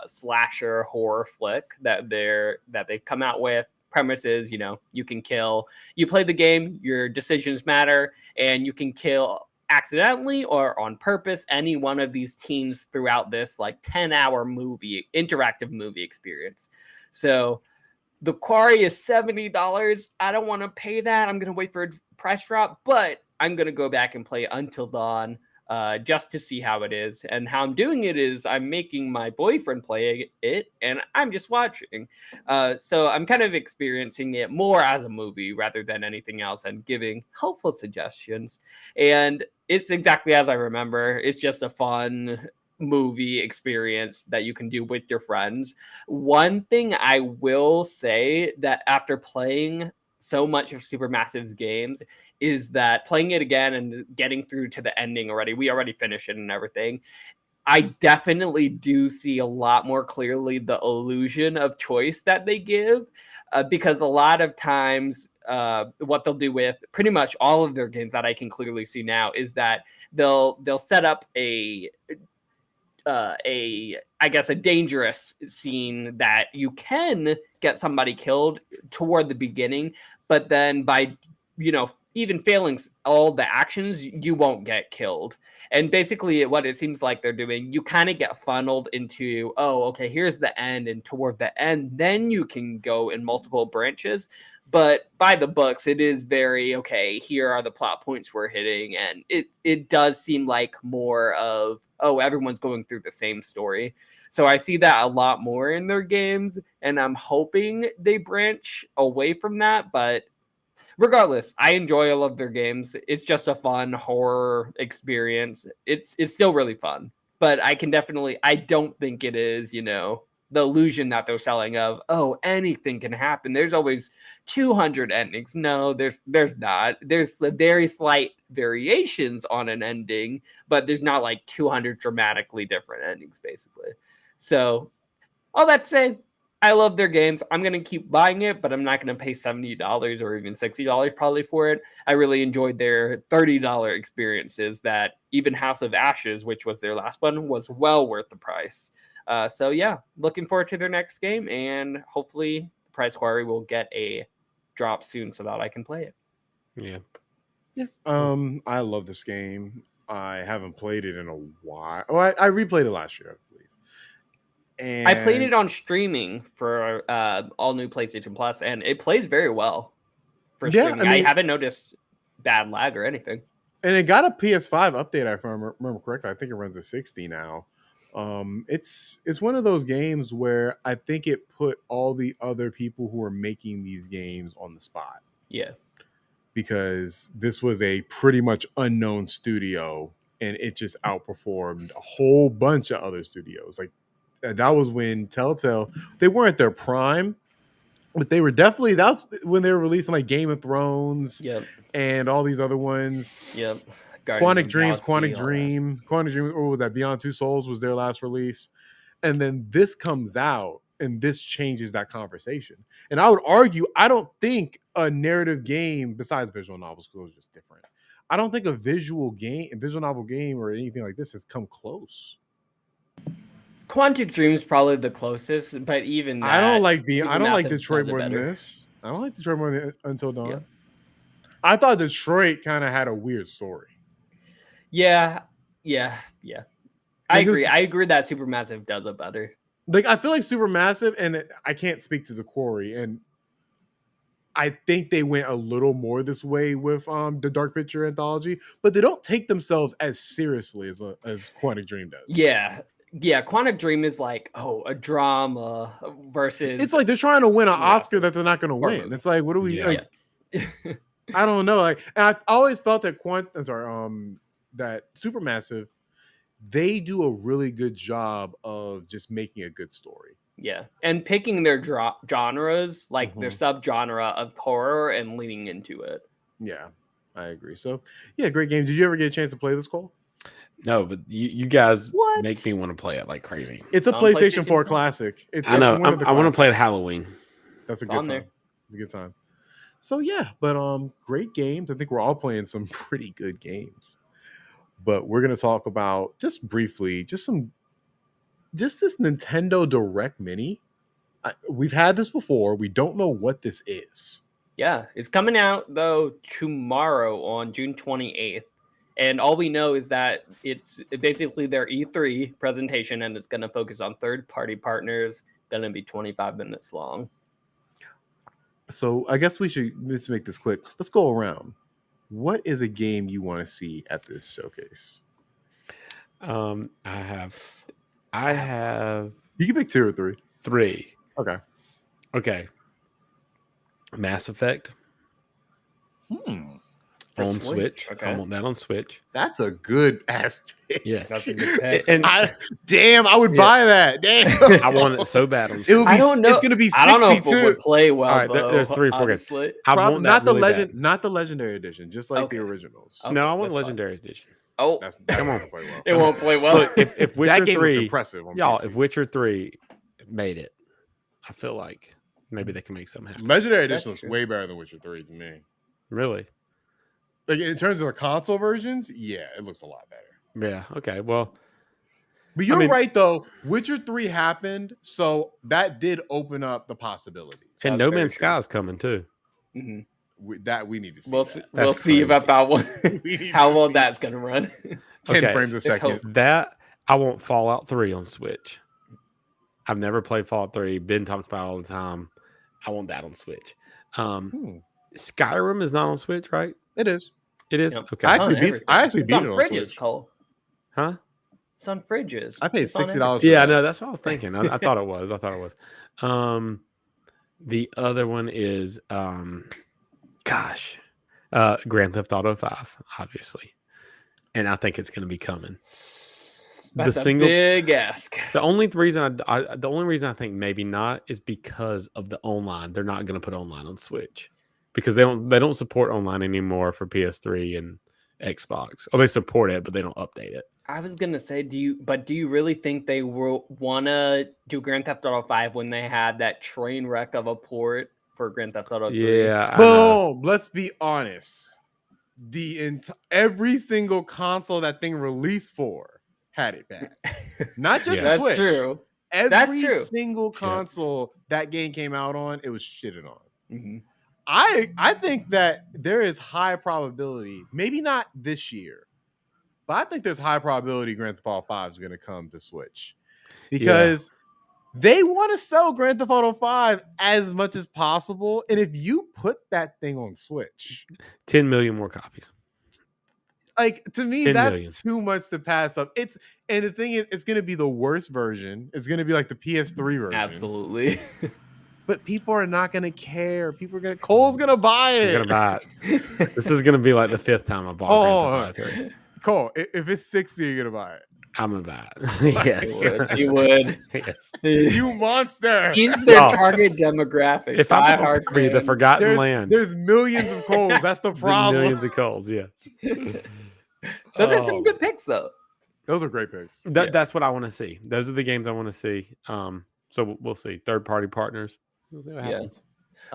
slasher horror flick that they've come out with. premise is, you can kill. You play the game, your decisions matter, and you can kill accidentally or on purpose any one of these teams throughout this like 10-hour interactive movie experience. So the quarry is $70. I don't want to pay that. I'm going to wait for a price drop, but I'm going to go back and play Until Dawn just to see how it is. And how I'm doing it is I'm making my boyfriend play it, and I'm just watching. So I'm kind of experiencing it more as a movie rather than anything else and giving helpful suggestions. And it's exactly as I remember. It's just a fun movie experience that you can do with your friends. One thing I will say that after playing so much of Supermassive's games is that playing it again and getting through to the ending already, we already finished it and everything. I definitely do see a lot more clearly the illusion of choice that they give, because a lot of times what they'll do with pretty much all of their games that I can clearly see now is that they'll set up a dangerous scene that you can get somebody killed toward the beginning, but then by even failing all the actions, you won't get killed. And basically what it seems like they're doing, you kind of get funneled into, oh, okay, here's the end, and toward the end then you can go in multiple branches. But by the books, it is very, okay, here are the plot points we're hitting. And it does seem like more of, oh, everyone's going through the same story. So I see that a lot more in their games, and I'm hoping they branch away from that. But regardless, I enjoy all of their games. It's just a fun horror experience. It's still really fun. But I don't think it is, the illusion that they're selling of, oh, anything can happen. There's always 200 endings. No, there's not. There's very slight variations on an ending, but there's not like 200 dramatically different endings, basically. So all that to say, I love their games. I'm going to keep buying it, but I'm not going to pay $70 or even $60 probably for it. I really enjoyed their $30 experiences that even House of Ashes, which was their last one, was well worth the price. So yeah, looking forward to their next game, and hopefully Prize Quarry will get a drop soon so that I can play it. Yeah. I love this game. I haven't played it in a while. Oh, I replayed it last year, I believe. And I played it on streaming for all new PlayStation Plus, and it plays very well for streaming. I haven't noticed bad lag or anything. And it got a PS5 update, if I remember correctly. I think it runs at 60 now. It's one of those games where I think it put all the other people who are making these games on the spot. Yeah. Because this was a pretty much unknown studio, and it just outperformed a whole bunch of other studios. Like, that was when Telltale, they weren't at their prime, but they were definitely, that's when they were releasing like Game of Thrones and all these other ones. Yep. Quantic Dream, or was that Beyond Two Souls was their last release. And then this comes out, and this changes that conversation. And I would argue, I don't think a narrative game, besides visual novels, because it was just different, I don't think a visual novel game or anything like this has come close. Quantic Dream's probably the closest, but even that, I don't like Detroit more than this. I don't like Detroit more than Until Dawn. Yep. I thought Detroit kind of had a weird story. Yeah. I agree that Supermassive does it better. Like, I feel like Supermassive, and I can't speak to the Quarry, and I think they went a little more this way with the Dark Picture anthology, but they don't take themselves as seriously as Quantic Dream does. Yeah, Quantic Dream is like, a drama versus. It's like they're trying to win an Oscar that they're not going to win. It's like, what do we? Yeah. I don't know. Like, and I always felt that that Supermassive, they do a really good job of just making a good story. Yeah, and picking their genres, like their subgenre of horror, and leaning into it. Yeah, I agree. So, yeah, great game. Did you ever get a chance to play this, Cole? No, but you guys make me want to play it like crazy. It's a PlayStation 4 classic. I know. I want to play it Halloween. That's a good time. It's a good time. So yeah, but great games. I think we're all playing some pretty good games. But we're gonna talk about just briefly, just this Nintendo Direct Mini. we've had this before. We don't know what this is. Yeah, it's coming out though tomorrow on June 28th. And all we know is that it's basically their E3 presentation, and it's going to focus on third-party partners. Going to be 25 minutes long. So I guess we should just make this quick. Let's go around. What is a game you want to see at this showcase? I have You can pick 2 or 3. 3. Okay. Mass Effect For on Switch. Okay. I want that on Switch. That's a good ass pick. Yes. That's a good pick. And I would buy that. Damn. I want it so bad on It would Switch. be, I don't know. It's going to be 62. I don't know if it would play well. All right, though, there's 3 or 4 games. honestly. I Prob- want that not the really legend, bad. not the legendary edition, just like Okay. the originals. Okay, No, I want that's fine. Legendary Edition. Oh, That's Come on. gonna play well. it won't play well. Look, if Witcher That game was 3, impressive. On y'all, PC. if Witcher 3 made it, I feel like maybe they can make something happen. Legendary That's edition looks true. way better than Witcher 3 to me. Really? Like in terms of the console versions, yeah, it looks a lot better. Yeah. Okay. Well, But you're mean- right though. Witcher 3 happened, so that did open up the possibilities. and That's No very Man's true. Sky is coming too. Mhm. That we need to see. We'll that. see. That's We'll see about that one. We need How to well see that's gonna run. 10 Okay, frames a let's second. hope. That I want Fallout 3 on Switch. I've never played Fallout 3. Ben talks about it all the time. I want that on Switch. Skyrim is not on Switch, right? It is. It is. Yep. Okay. I actually On beat- everything. I actually It's beat on it on fridges, Switch. Cole. Huh? It's on fridges. I paid It's on $60 everything. for Yeah, that. no, that's what I was thinking. I thought it was. The other one is Grand Theft Auto 5, obviously. And I think it's going to be coming. That's a big ask. The only reason I think maybe not is because of the online. They're not going to put online on Switch because they don't support online anymore for PS3 and Xbox. Or they support it, but they don't update it. I was gonna say, do you really think they will wanna do Grand Theft Auto 5 when they had that train wreck of a port for Grand Theft Auto 3? Yeah. I know. Boom. Let's be honest. Every single console that thing released for had it bad. Not just Yeah. the That's Switch. true. Every That's true. single console that game came out on, it was shitted on. Mhm. I think that there is high probability, maybe not this year, but I think there's high probability Grand Theft Auto 5 is going to come to Switch because they want to sell Grand Theft Auto 5 as much as possible. And if you put that thing on Switch, 10 million more copies. like to me, 10 that's million. too much to pass up. And the thing is, it's going to be the worst version. It's going to be like the PS3 version. Absolutely. But people are not going to care. Cole's going to buy it. I'm gonna buy it. This is gonna be like the 5th time I bought Grand Theft Auto 3. Cole, if it's 60, you're going to buy it. I'm gonna buy it. Yes. You would. Yes. You monster. He's their Y'all, target demographic. If I diehard could be the fans. forgotten land, There's millions of Coles. That's the the problem. millions of calls. Yes. Those are some good picks, though. Those are great picks. Yeah. That's what I want to see. Those are the games I want to see. So we'll see. Third party partners. We'll see what Yeah. happens.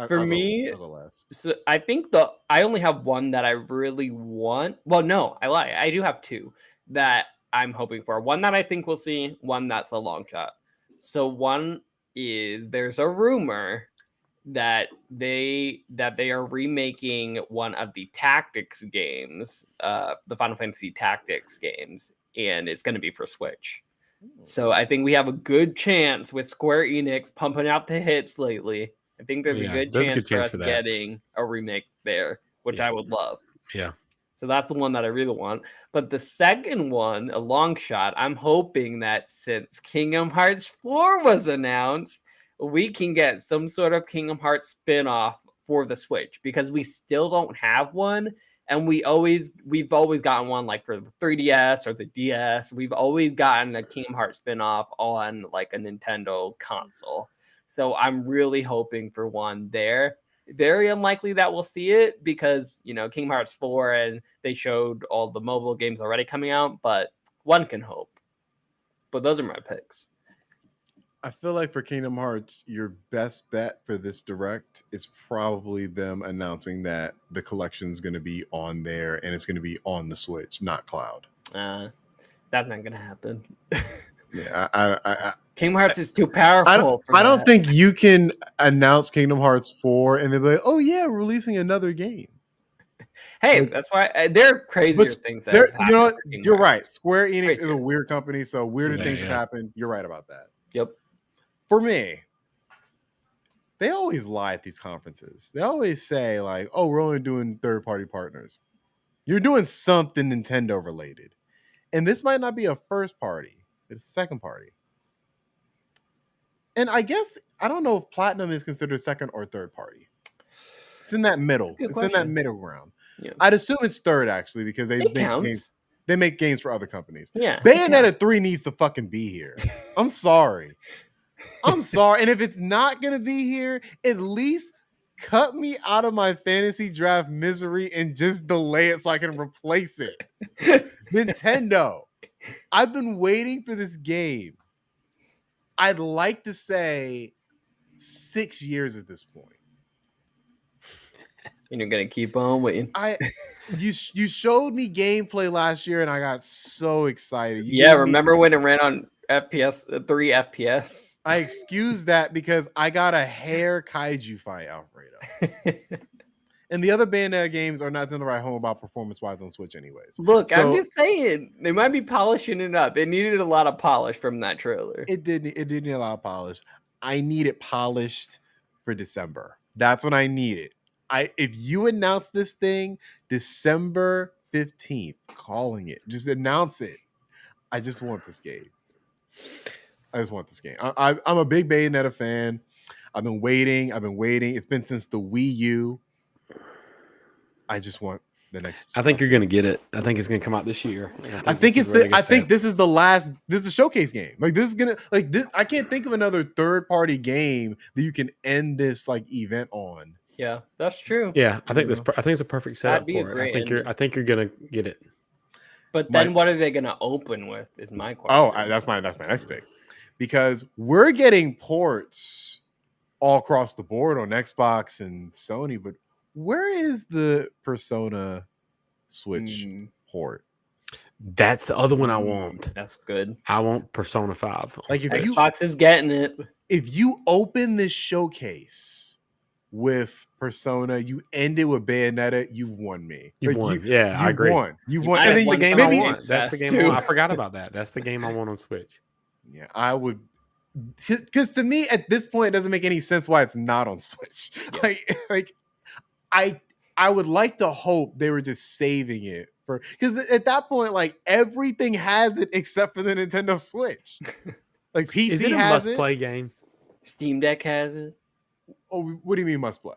For me- I'll go last. So I think I only have one that I really want. Well, no, I lie. I do have two that I'm hoping for. One that I think we'll see. One that's a long shot. So one is there's a rumor that they are remaking one of the tactics games, the Final Fantasy Tactics games, and it's going to be for Switch. So I think we have a good chance with Square Enix pumping out the hits lately. I think there's Yeah, a good there's a chance good for chance us for that. getting a remake there, which Yeah. I would love. Yeah. So that's the one that I really want. But the second one, a long shot, I'm hoping that since Kingdom Hearts 4 was announced, we can get some sort of Kingdom Hearts spin-off for the Switch because we still don't have one. And we've always gotten one like for the 3DS or the DS. We've always gotten a Kingdom Hearts spin-off on like a Nintendo console. So I'm really hoping for one there. Very unlikely that we'll see it because, Kingdom Hearts 4 and they showed all the mobile games already coming out, but one can hope. But those are my picks. I feel like for Kingdom Hearts, your best bet for this direct is probably them announcing that the collection is going to be on there and it's going to be on the Switch, not cloud. That's not going to happen. Yeah, Kingdom Hearts is too powerful. I don't think you can announce Kingdom Hearts 4 and then be like, oh yeah, we're releasing another game. Hey, that's why there are crazier things that have happened. You know what? for Kingdom You're Hearts. right. Square Enix is Crazier. a weird company, so weirder Yeah, things have yeah. happened. You're right about that. Yep. For me, they always lie at these conferences. They always say, like, oh, we're only doing third-party partners. You're doing something Nintendo related. And this might not be a first party, it's a second party. And I guess I don't know if Platinum is considered second or third party. It's in that middle. good It's in that question. middle ground. Yeah. I'd assume it's third actually because they It make counts. games. They make games for other companies. Yeah. Bayonetta 3 needs to fucking be here. I'm sorry. I'm sorry. And if it's not gonna be here, at least cut me out of my fantasy draft misery and just delay it so I can replace it. Nintendo, I've been waiting for this game. I'd like to say 6 years at this point. And you're gonna keep on waiting. You showed me gameplay last year and I got so excited. You Yeah, gave me- remember when it ran on FPS 3 FPS? I excuse that because I got a hair kaiju fight, Alfredo. And the other Bayonetta games are not going to write home about performance-wise on Switch anyways. Look, I'm So- just saying they might be polishing it up. It needed a lot of polish from that trailer. It did need a lot of polish. I need it polished for December. That's what I need it. If you announce this thing December 15th, calling it, just announce it. I just want this game. I'm a big Bayonetta fan. I've been waiting. It's been since the Wii U. I just want the next. I think you're gonna get it. I think it's gonna come out this year. I think this is the last. This is a showcase game. Like this is gonna like this. I can't think of another third party game that you can end this like event on. Yeah, that's true. Yeah, I think I think it's a perfect setup That'd be a for it. great I think you're gonna get it. But then what are they gonna open with? Is my question. Oh, that's my next pick, because we're getting ports all across the board on Xbox and Sony. But where is the Persona Switch port? That's the other one I want. That's good. I want Persona 5. Like if Xbox is getting it. If you open this showcase with Persona, you end it with Bayonetta, you've won me. You've won. Yeah, I agree. You've won. That's And the then game I maybe want. That's the game I want. I forgot about that. That's the game I want on Switch. Yeah, I would, because to me at this point it doesn't make any sense why it's not on Switch. Yeah. I would like to hope they were just saving it for, because at that point like everything has it except for the Nintendo Switch. Like PC Is it a has must-play game? Steam Deck has it. Oh, what do you mean must play?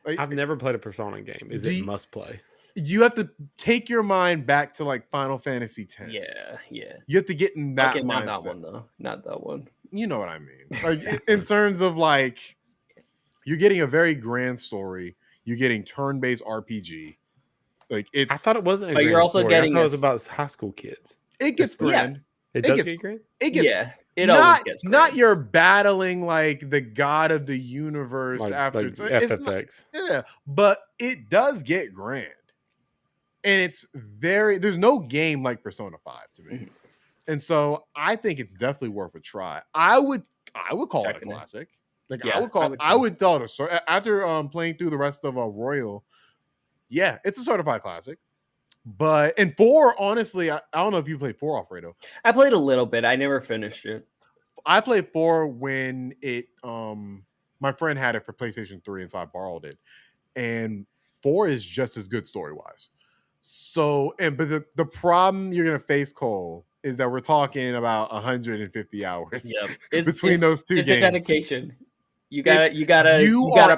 Like, I've never played a Persona game. Is it must play? You have to take your mind back to like Final Fantasy X. Yeah. You have to get in that mindset. Not that one though. Not that one. You know what I mean? Like in terms of like, you're getting a very grand story. You're getting turn-based RPG. Like it's. I thought it wasn't. A But grand you're also story. getting I thought it was about high school kids. It gets grand. It does get grand. It gets. Yeah. It always gets not grand. you're battling like the god of the universe after like it's not, FFX. yeah, but it does get grand, and it's very. There's no game like Persona 5 to me, and so I think it's definitely worth a try. I would call it a classic. Like Yeah, I would tell it after playing through the rest of Royal. Yeah, it's a certified classic. But and 4, honestly, I don't know if you played 4, Alfredo. I played a little bit. I never finished it. I played 4 when it my friend had it for PlayStation 3, and so I borrowed it. And 4 is just as good story-wise. So, but the problem you're gonna face, Cole, is that we're talking about 150 hours between those two games. It's a dedication. You gotta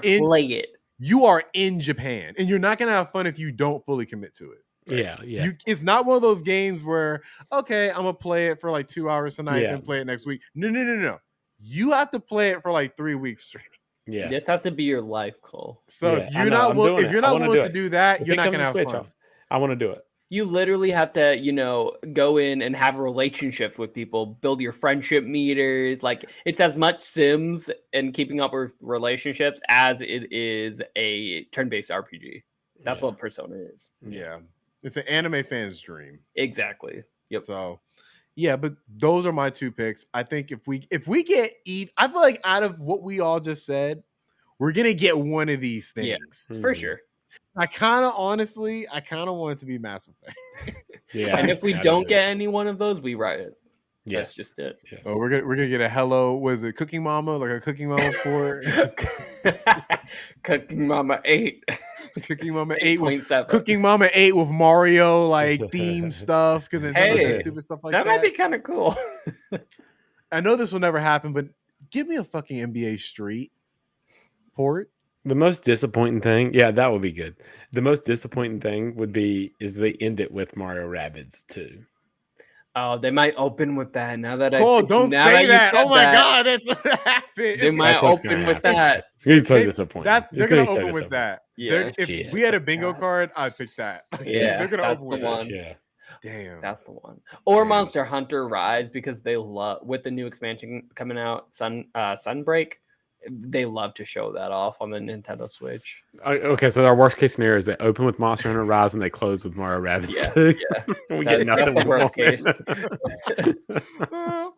play it. You are in Japan, and you're not gonna have fun if you don't fully commit to it. Yeah. It's not one of those games where, okay, I'm gonna play it for like 2 hours tonight and play it next week. No. You have to play it for like 3 weeks straight. Yeah. This has to be your life, Cole. So if you're not willing to do that, you're not gonna have fun. I want to do it. You literally have to, go in and have relationships with people, build your friendship meters. Like it's as much Sims and keeping up with relationships as it is a turn-based RPG. That's what Persona is. Yeah. It's an anime fan's dream. Exactly. Yep. So, Yeah, but those are my two picks. I think if we get I feel like out of what we all just said, we're gonna get one of these Yeah. things. For Mhm. sure. I kind of want it to be Mass Effect. Yeah. And if we I do don't too. get any one of those, we riot. Yes. That's just it. Yes. Oh, we're gonna get a hello. Was it Cooking Mama? Like a Cooking Mama for Cooking Mama 8. Cooking Mama 8 with 8.7. Cooking Mama 8 with Mario like theme stuff because Nintendo Hey, does stupid stuff like that that. might be kind of cool. I know this will never happen, but give me a fucking NBA Street port. The most disappointing thing, yeah, that would be good. The most disappointing thing would be is they end it with Mario Rabbids too. Oh, they might open with that. Now that Oh, don't now say you that. said Oh my that, god, that's what happened. They might That's what's open gonna with happen. that. It's gonna be so They- disappointing. They're It's gonna be so open with disappointing. that. Yeah, If Shit. we had a bingo card, I'd pick that. Yeah, they're gonna that's open the with one. Yeah. Damn. That's the one. Or Damn. Monster Hunter Rise, because they love, with the new expansion coming out, Sunbreak, they love to show that off on the Nintendo Switch. Okay, so our worst case scenario is they open with Monster Hunter Rise and they close with Mario Rabbids. Yeah, we That- get nothing. that's the we worst want. case.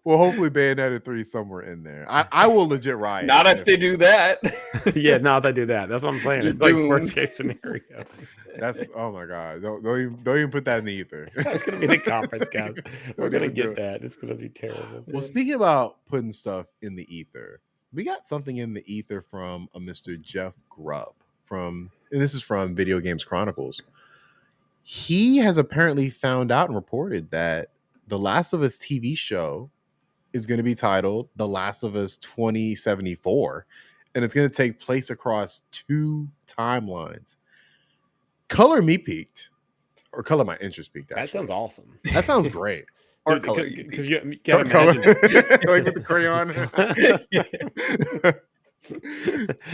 Well, hopefully Bayonetta 3 somewhere in there. I will legit riot. Not if they do that. Yeah, now they do that. That's what I'm saying. You're It's like doomed. worst case scenario. That's oh my god. Don't even put that in the ether. That's gonna be the conference, guys. We're Don't gonna even do get it. that. It's gonna be terrible. Well, speaking about putting stuff in the ether, we got something in the ether from a Mr. Jeff Grubb and this is from Video Games Chronicles. He has apparently found out and reported that the Last of Us TV show is going to be titled The Last of Us 2074, and it's going to take place across 2 timelines. Color me peaked, or color my interest peaked. That sounds awesome. That sounds great. Or color you because peak. you gotta Color, imagine. like with the crayon.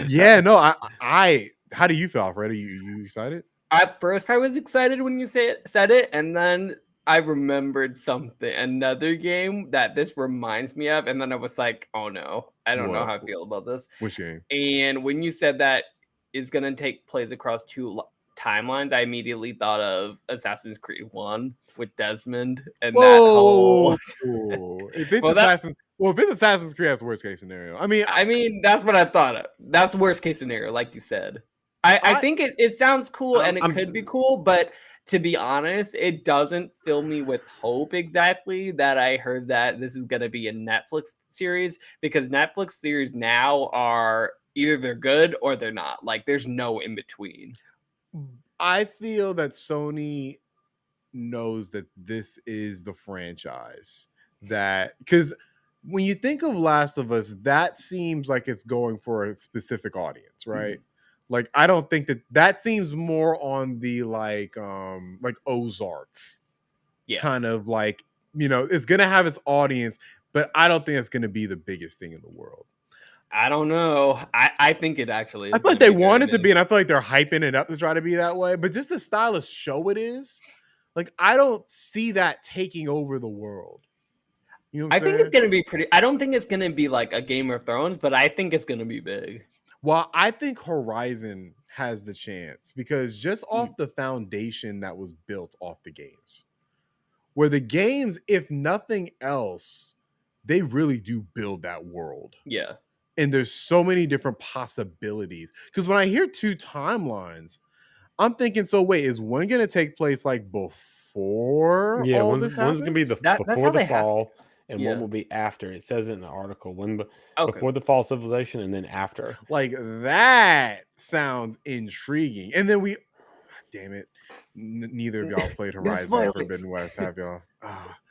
Yeah, no, I. How do you feel, Alfred? Are you excited? At first, I was excited when you said it, and then I remembered another game that this reminds me of, and then I was like, "Oh no, I don't know What? how I feel about this." Which game? And when you said that is going to take place across 2 timelines, I immediately thought of Assassin's Creed 1 with Desmond and that whole. If it's Well, that- if it's Assassin's Creed, that's the worst case scenario. I mean, that's what I thought of. That's the worst case scenario, like you said. I think it sounds cool and it could be cool, but to be honest, it doesn't fill me with hope exactly that I heard that this is going to be a Netflix series, because Netflix series now are either they're good or they're not. Like there's no in between. I feel that Sony knows that this is the franchise that, because when you think of Last of Us, that seems like it's going for a specific audience, right? Like I don't think that seems more on the like Ozark, kind of like, it's gonna have its audience, but I don't think it's gonna be the biggest thing in the world. I don't know. I think it actually is. I feel like they want it to be, and I feel like they're hyping it up to try to be that way, but just the style of show it is, like I don't see that taking over the world. You know what I I'm think saying? it's gonna be pretty. I don't think it's gonna be like a Game of Thrones, but I think it's gonna be big. Well, I think Horizon has the chance because just off the foundation that was built off the games, where the games, if nothing else, they really do build that world. Yeah. And there's so many different possibilities. Because when I hear 2 timelines, I'm thinking, so wait, is one going to take place like before all one's this happens? going to be That's before how the they have- fall, and Yeah. one will be after. It says it in the article. One Okay. before the fall civilization, and then after. Like that sounds intriguing. And then damn it, neither of y'all played Horizon or spoilers. Forbidden West, have y'all?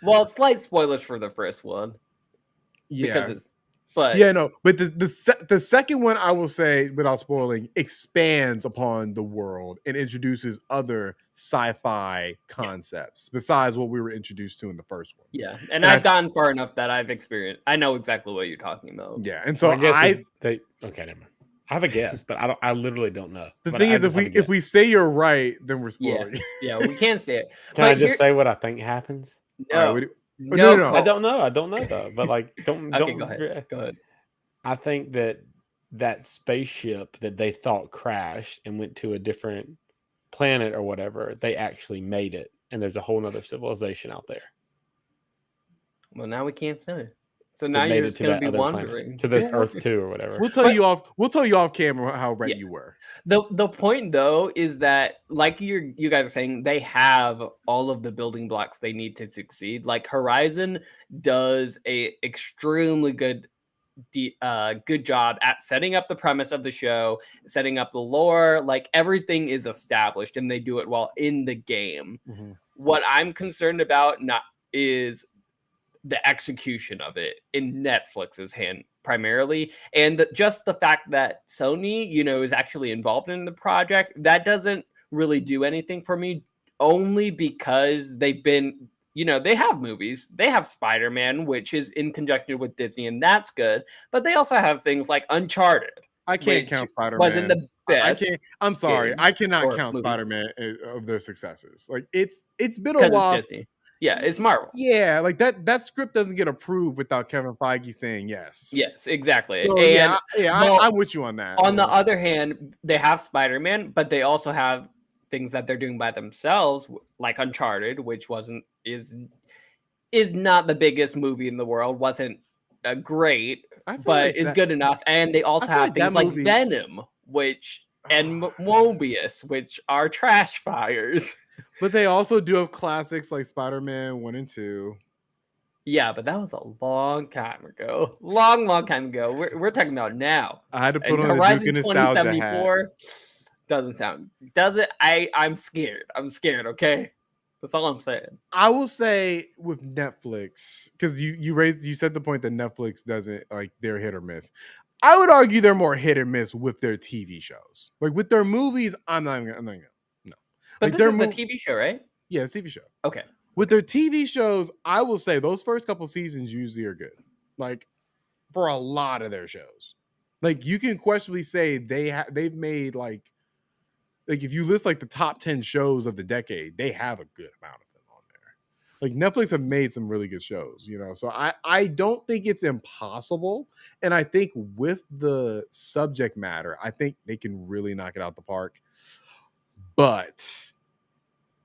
Well, slight spoilers for the first one. Yeah. Because it's, but Yeah, no, but the second one, I will say, without spoiling, expands upon the world and introduces other sci-fi concepts besides what we were introduced to in the first one. yeah, And and I've gotten far enough that I've experienced. I know exactly what you're talking about. Yeah, and so I guess okay, never mind. I have a guess, but I literally don't know. the But thing I is, just have a if guess. we say you're right, then we're spoiling. Yeah, we can't say it. Can I but just here- say what I think happens? No, no. I don't know though. But like, don't. Okay, go ahead. Go ahead. I think that spaceship that they thought crashed and went to a different planet or whatever, they actually made it, and there's a whole nother civilization out there. Well, now we can't say. So that now made you're it just to gonna that be other wondering. planet, to the Earth 2 or whatever. We'll tell you off. We'll tell you off camera how right Yeah. you were. The point though is that, like you guys are saying, they have all of the building blocks they need to succeed. Like Horizon does a extremely good job at setting up the premise of the show, setting up the lore. Like everything is established, and they do it while in the game. Mm-hmm. What I'm concerned about is the execution of it in Netflix's hand primarily, and just the fact that Sony, is actually involved in the project, that doesn't really do anything for me, only because they've been, they have movies, they have Spider-Man, which is in conjunction with Disney, and that's good, but they also have things like Uncharted. I can't which count Spider-Man. wasn't the best. I'm sorry. game I cannot or count movie. Spider-Man of their successes. Like it's been a Because while. it's Disney. Yeah, it's Marvel. Yeah, like that script doesn't get approved without Kevin Feige saying yes. Yes, exactly. So, and I'm with you on that. On the other hand, they have Spider-Man, but they also have things that they're doing by themselves, like Uncharted, which is not the biggest movie in the world, wasn't great, but is good enough. And they also have things like Venom, and Mobius, which are trash fires. But they also do have classics like Spider-Man 1 and 2. Yeah, but that was a long time ago. Long time ago. We're talking about now. I had to put on Horizon the Duke of Nostalgia hat. Doesn't sound. Does it? I'm scared. I'm scared. Okay, that's all I'm saying. I will say with Netflix, because you said the point that Netflix doesn't, like, they're hit or miss. I would argue they're more hit or miss with their TV shows. Like with their movies, I'm not gonna no. But like this is the TV show, right? Yeah, it's a TV show. Okay. With their TV shows, I will say those first couple seasons usually are good. Like for a lot of their shows, like you can questionably say they've made like if you list like the top 10 shows of the decade, they have a good amount of them on there. Like Netflix have made some really good shows, So I don't think it's impossible, and I think with the subject matter, I think they can really knock it out the park. But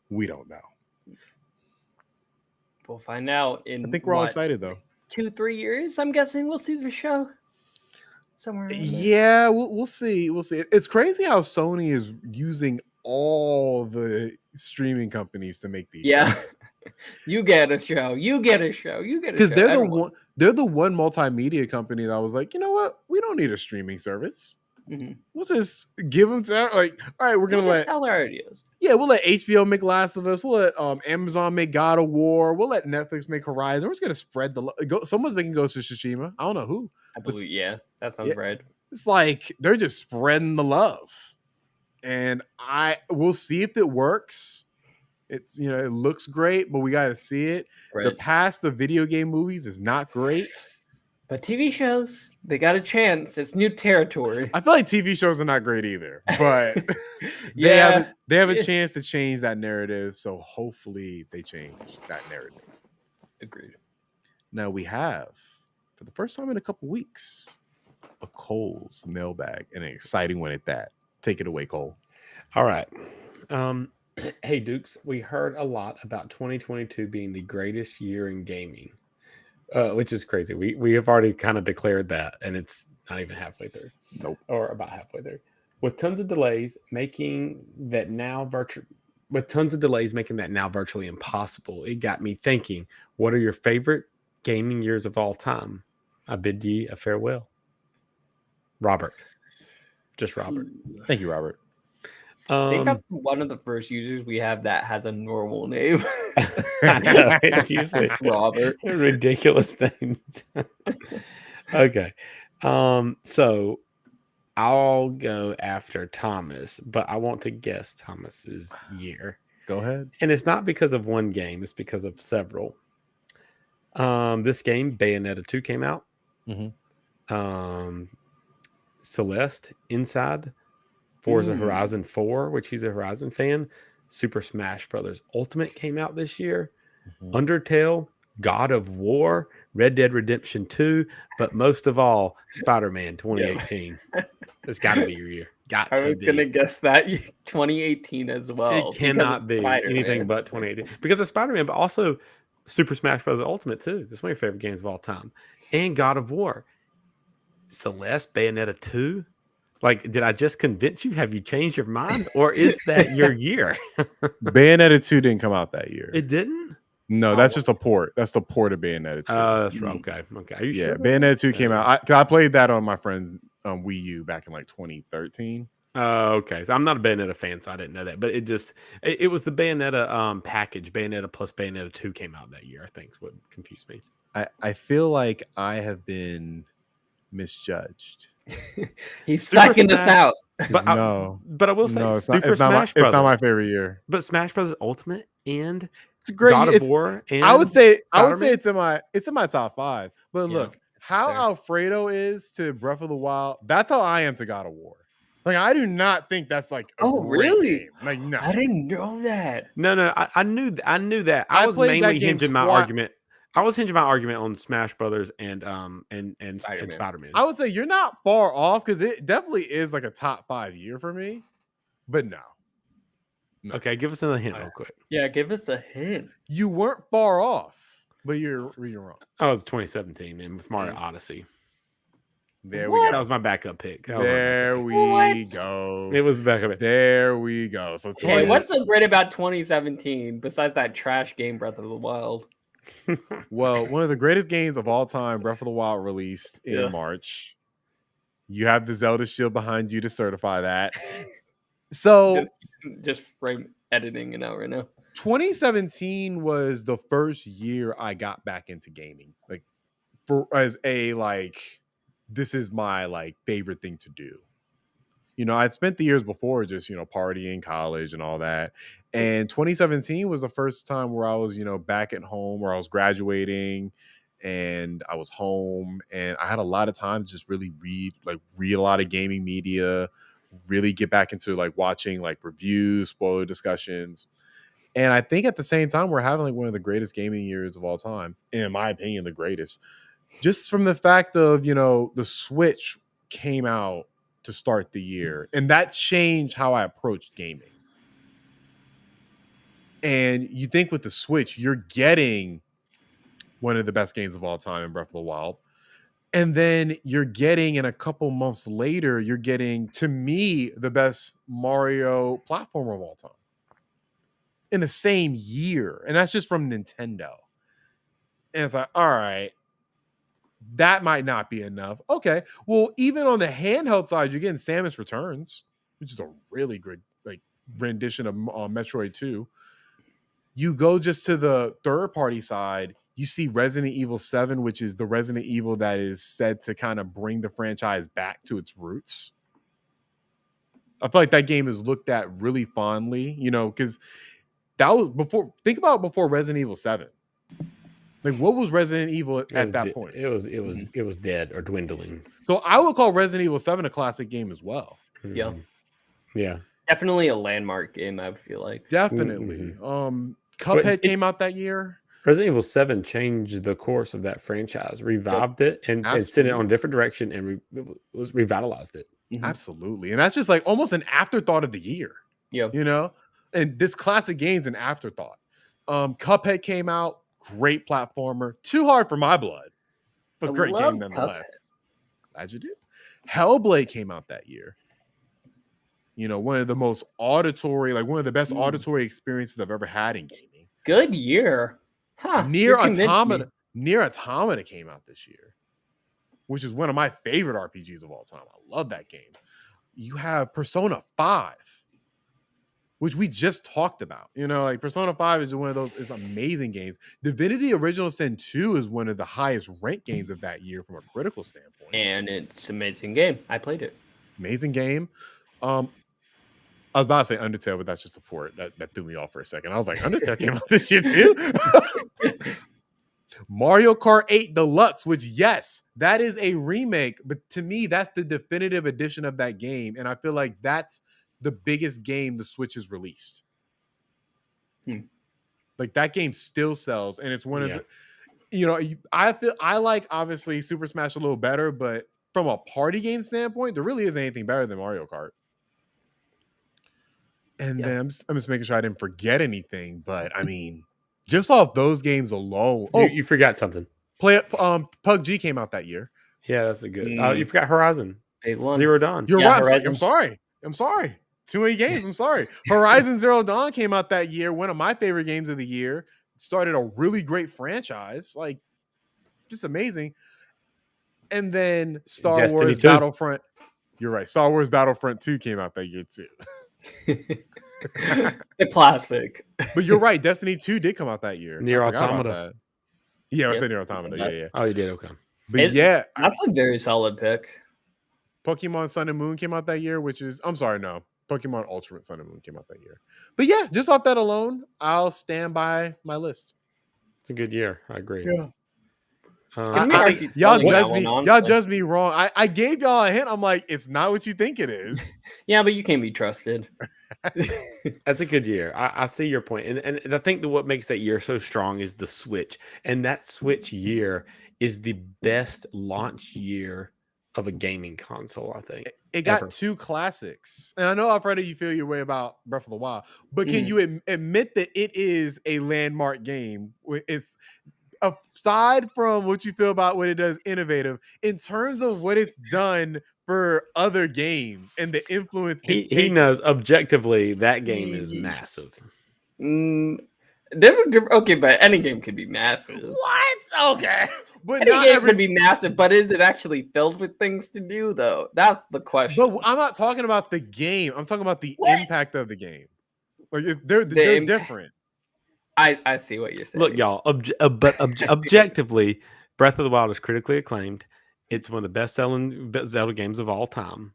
we don't know. We'll find out I think we're all excited though. 2-3 years, I'm guessing we'll see the show somewhere. Yeah, we'll see. We'll see. It's crazy how Sony is using all the streaming companies to make these. Yeah, shows. You get a show. You get a show. You get a show. Because they're the one multimedia company that was like, you know what? We don't need a streaming service. Mm-hmm. We'll just give them all right, we're gonna sell our ideas. Yeah, we'll let HBO make Last of Us. We'll let Amazon make God of War. We'll let Netflix make Horizon. We're just gonna spread someone's making Ghost of Tsushima. I don't know who. I believe, that sounds right. It's like they're just spreading the love, and we'll see if it works. It's it looks great, but we got to see it. Right. The past of video game movies is not great. But TV shows, they got a chance. It's new territory. I feel like TV shows are not great either, but they have a chance to change that narrative. So hopefully they change that narrative. Agreed. Now we have, for the first time in a couple weeks, a Cole's mailbag, and an exciting one at that. Take it away, Cole. All right. Hey, Dukes, we heard a lot about 2022 being the greatest year in gaming. Which is crazy. We have already kind of declared that, and it's not even halfway through. Nope. Or about halfway there. With tons of delays making that now virtually impossible, it got me thinking, what are your favorite gaming years of all time? I bid ye a farewell. Robert. Just Robert. Thank you, Robert. I think that's one of the first users we have that has a normal name. It's usually Robert. Ridiculous names. Okay. So I'll go after Thomas, but I want to guess Thomas's year. Go ahead. And it's not because of one game, it's because of several. This game, Bayonetta 2, came out. Mm-hmm. Celeste, Inside, Forza Horizon 4, which he's a Horizon fan. Super Smash Brothers Ultimate came out this year. Mm-hmm. Undertale, God of War, Red Dead Redemption 2, but most of all, Spider-Man 2018. It's got to be your year. I was going to guess that 2018 as well. It cannot be anything but 2018 because of Spider-Man, but also Super Smash Bros. Ultimate too. That's one of your favorite games of all time. And God of War. Celeste, Bayonetta 2. Like, did I just convince you? Have you changed your mind? Or is that your year? Bayonetta 2 didn't come out that year. It didn't? No, that's just a port. That's the port of Bayonetta 2. That's right. Okay. Okay. Are you Yeah, sure? Bayonetta 2 came out. I played that on my friend's Wii U back in like 2013. Okay. So I'm not a Bayonetta fan, so I didn't know that. But it was the Bayonetta package. Bayonetta plus Bayonetta 2 came out that year, I think is what confused me. I feel like I have been misjudged. He's Super psyching us Smash- out. But No. but I will say No, it's Super not Smash it's Brothers. not my favorite year. But Smash Brothers Ultimate and It's a great God it's- of War and I would say Spider-Man? it's in my top 5. But Yeah, look, how fair. Alfredo is to Breath of the Wild, that's how I am to God of War. Like, I do not think that's like a Oh, great really? game. Like, no. I didn't know that. No, I knew that. I I was played that mainly game hinging my twi- argument. I was hinging my argument on Smash Brothers and Spider-Man. Spider-Man. I would say you're not far off because it definitely is like a top 5 year for me. But no. Okay, give us another hint real quick. Yeah, give us a hint. You weren't far off, but you're wrong. Oh, it was 2017 and with Mario Odyssey. There we What? go. That was my backup pick. That was my There backup we What? go. pick. It was the backup pick. There we go. So Hey, 20 what's so great about 2017 besides that trash game Breath of the Wild? Well, one of the greatest games of all time, Breath of the Wild, released in Yeah. March. You have the Zelda Shield behind you to certify that. So Just frame editing it out right now. 2017 was the first year I got back into gaming. Like, for as a like, this is my like favorite thing to do. You know, I'd spent the years before just, partying, college and all that. And 2017 was the first time where I was, back at home, where I was graduating and I was home and I had a lot of time to just really read a lot of gaming media, really get back into like watching like reviews, spoiler discussions. And I think at the same time, we're having like one of the greatest gaming years of all time, in my opinion, the greatest. Just from the fact of, the Switch came out to start the year, and that changed how I approached gaming. And you think with the Switch, you're getting one of the best games of all time in Breath of the Wild. And then you're getting, in a couple months later, you're getting, to me, the best Mario platformer of all time in the same year. And that's just from Nintendo. And it's like, all right, that might not be enough. Okay. Well, even on the handheld side, you're getting Samus Returns, which is a really good like rendition of Metroid 2. You go just to the third party side, you see Resident Evil 7, which is the Resident Evil that is said to kind of bring the franchise back to its roots. I feel like that game is looked at really fondly, because that was before Resident Evil 7. Like, what was Resident Evil at that point? It was dead or dwindling. So I would call Resident Evil 7 a classic game as well. Yeah. Mhm. Yeah. Definitely a landmark game, I feel like. Definitely. Cuphead came out that year. Resident Evil 7 changed the course of that franchise, revived it, and sent it on a different direction, and revitalized it. Mhm. Absolutely. And that's just like almost an afterthought of the year. Yeah. And this classic game's an afterthought. Cuphead came out, great platformer, too hard for my blood, but I great love game nonetheless. Glad you did. Hellblade came out that year. One of the most auditory, like one of the best auditory experiences I've ever had in gaming. Good year. Huh. Near you convinced me. Automata came out this year, which is one of my favorite RPGs of all time. I love that game. You have Persona 5, which we just talked about. Like Persona 5 is one of those amazing games. Divinity Original Sin 2 is one of the highest ranked games of that year from a critical standpoint. And it's an amazing game. I played it. Amazing game. I was about to say Undertale, but that's just a port. That threw me off for a second. I was like, Undertale came out this year too? Mario Kart 8 Deluxe, which, yes, that is a remake, but to me, that's the definitive edition of that game. And I feel like that's the biggest game the Switch has released. Like, that game still sells, and it's one of the, I like, obviously, Super Smash a little better, but from a party game standpoint, there really isn't anything better than Mario Kart. And then I'm just making sure I didn't forget anything, but I mean, just off those games alone. Oh, You forgot something. PUBG came out that year. Yeah, that's a good. Mm. You forgot Horizon Big one. Zero Dawn. You're Yeah, right. Horizon. I'm sorry. Too many games. I'm sorry. Horizon Zero Dawn came out that year. One of my favorite games of the year. Started a really great franchise. Like, just amazing. And then Star Destiny Wars 2. Battlefront. You're right. Star Wars Battlefront 2 came out that year too. The classic. But you're right. Destiny 2 did come out that year. Nier I forgot about Automata. that. Yeah, I Yep, said Nier I said Automata. that. Yeah. Oh, you did. Okay. But It- yeah, That's a very solid pick. Pokemon Sun and Moon came out that year, which is, I'm sorry, no. Pokemon Ultimate Sun and Moon came out that year. But yeah, just off that alone, I'll stand by my list. It's a good year. I agree. Yeah. I I think think Y'all Selling that judge me. one, Y'all honestly. judge me wrong. I gave y'all a hint. I'm like, it's not what you think it is. Yeah, but you can't be trusted. that's a good year. I see your point. And I think that what makes that year so strong is the Switch. And that Switch year is the best launch year of a gaming console, I think. It got Ever. 2 classics. And I know, Alfredo, you feel your way about Breath of the Wild, but can Mhm. you admit that it is a landmark game? It's aside from what you feel about what it does innovative, in terms of what it's done for other games and the influence it's He taken. knows objectively that game is Mhm. massive. There's a okay, but any game could be massive. What? Okay. But Any not game every could be massive, but is it actually filled with things to do though? That's the question. But I'm not talking about the game. I'm talking about the What? impact of the game. Like they're impact. different. I see what you're saying. Look, y'all, objectively, Breath of the Wild is critically acclaimed. It's one of the best-selling Zelda games of all time.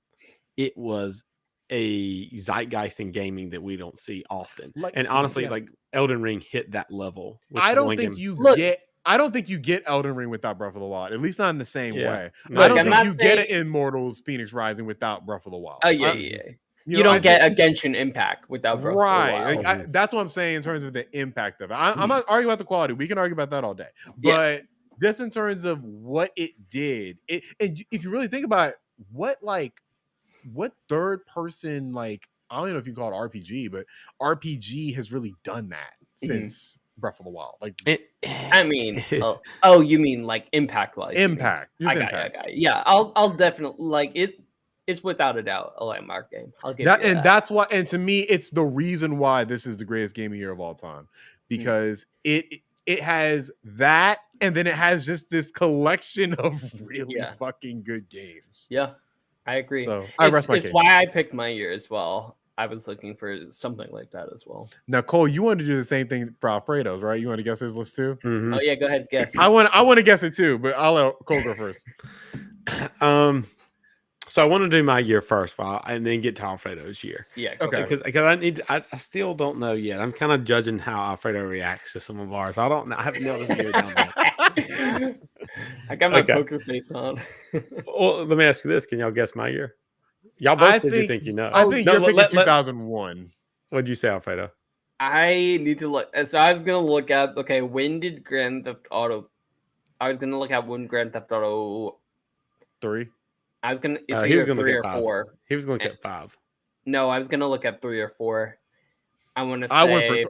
It was a zeitgeist in gaming that we don't see often. Like, And honestly, yeah. like Elden Ring hit that level. which I is don't one think game- you Look- get. I don't think you get Elden Ring without Breath of the Wild. At least not in the same Yeah. way. No, I Look, don't I'm think not you get saying- an Immortals Phoenix Rising without Breath of the Wild. Oh yeah, I- yeah. you You know, I don't get a Genshin Impact without Breath of the right. Wild. Like, that's what I'm saying in terms of the impact of it. I'm Mhm. not arguing about the quality. We can argue about that all day. Yeah. But just in terms of what it did, and if you really think about it, what third person, like, I don't even know if you call it RPG, but RPG has really done that since Breath of the Wild. Like I mean, oh, you mean like impact wise? impact. Just I impact. got it. Yeah, I'll definitely like it. It's without a doubt a landmark game. I'll give That, you and that. that's why, and to me, it's the reason why this is the greatest gaming year of all time, because it has that, and then it has just this collection of really Yeah. fucking good games. Yeah, I agree. So I rest my it's case. why I picked my year as well. I was looking for something like that as well. Now, Cole, you wanted to do the same thing for Alfredo's, right? You want to guess his list too? Mhm. Oh yeah, go ahead, guess. I want to guess it too, but I'll let Cole go first. So I want to do my year first, and then get to Alfredo's year. Yeah, go Okay. for it. Because I still don't know yet. I'm kind of judging how Alfredo reacts to some of ours. I don't know. I haven't nailed this year down yet. I got my Okay. poker face on. Well, let me ask you this: can y'all guess my year? Y'all both said you think you know. I think No, you're picking let- 2001. What'd you say, Alfredo? I need to look. So I was gonna look up. Okay, when did Grand Theft Auto? I was gonna look at when Grand Theft Auto. 3. I was gonna. It's He was either gonna look 3 at or 5. 4. He was going to get 5. No, I was gonna look at 3 or 4. I want to say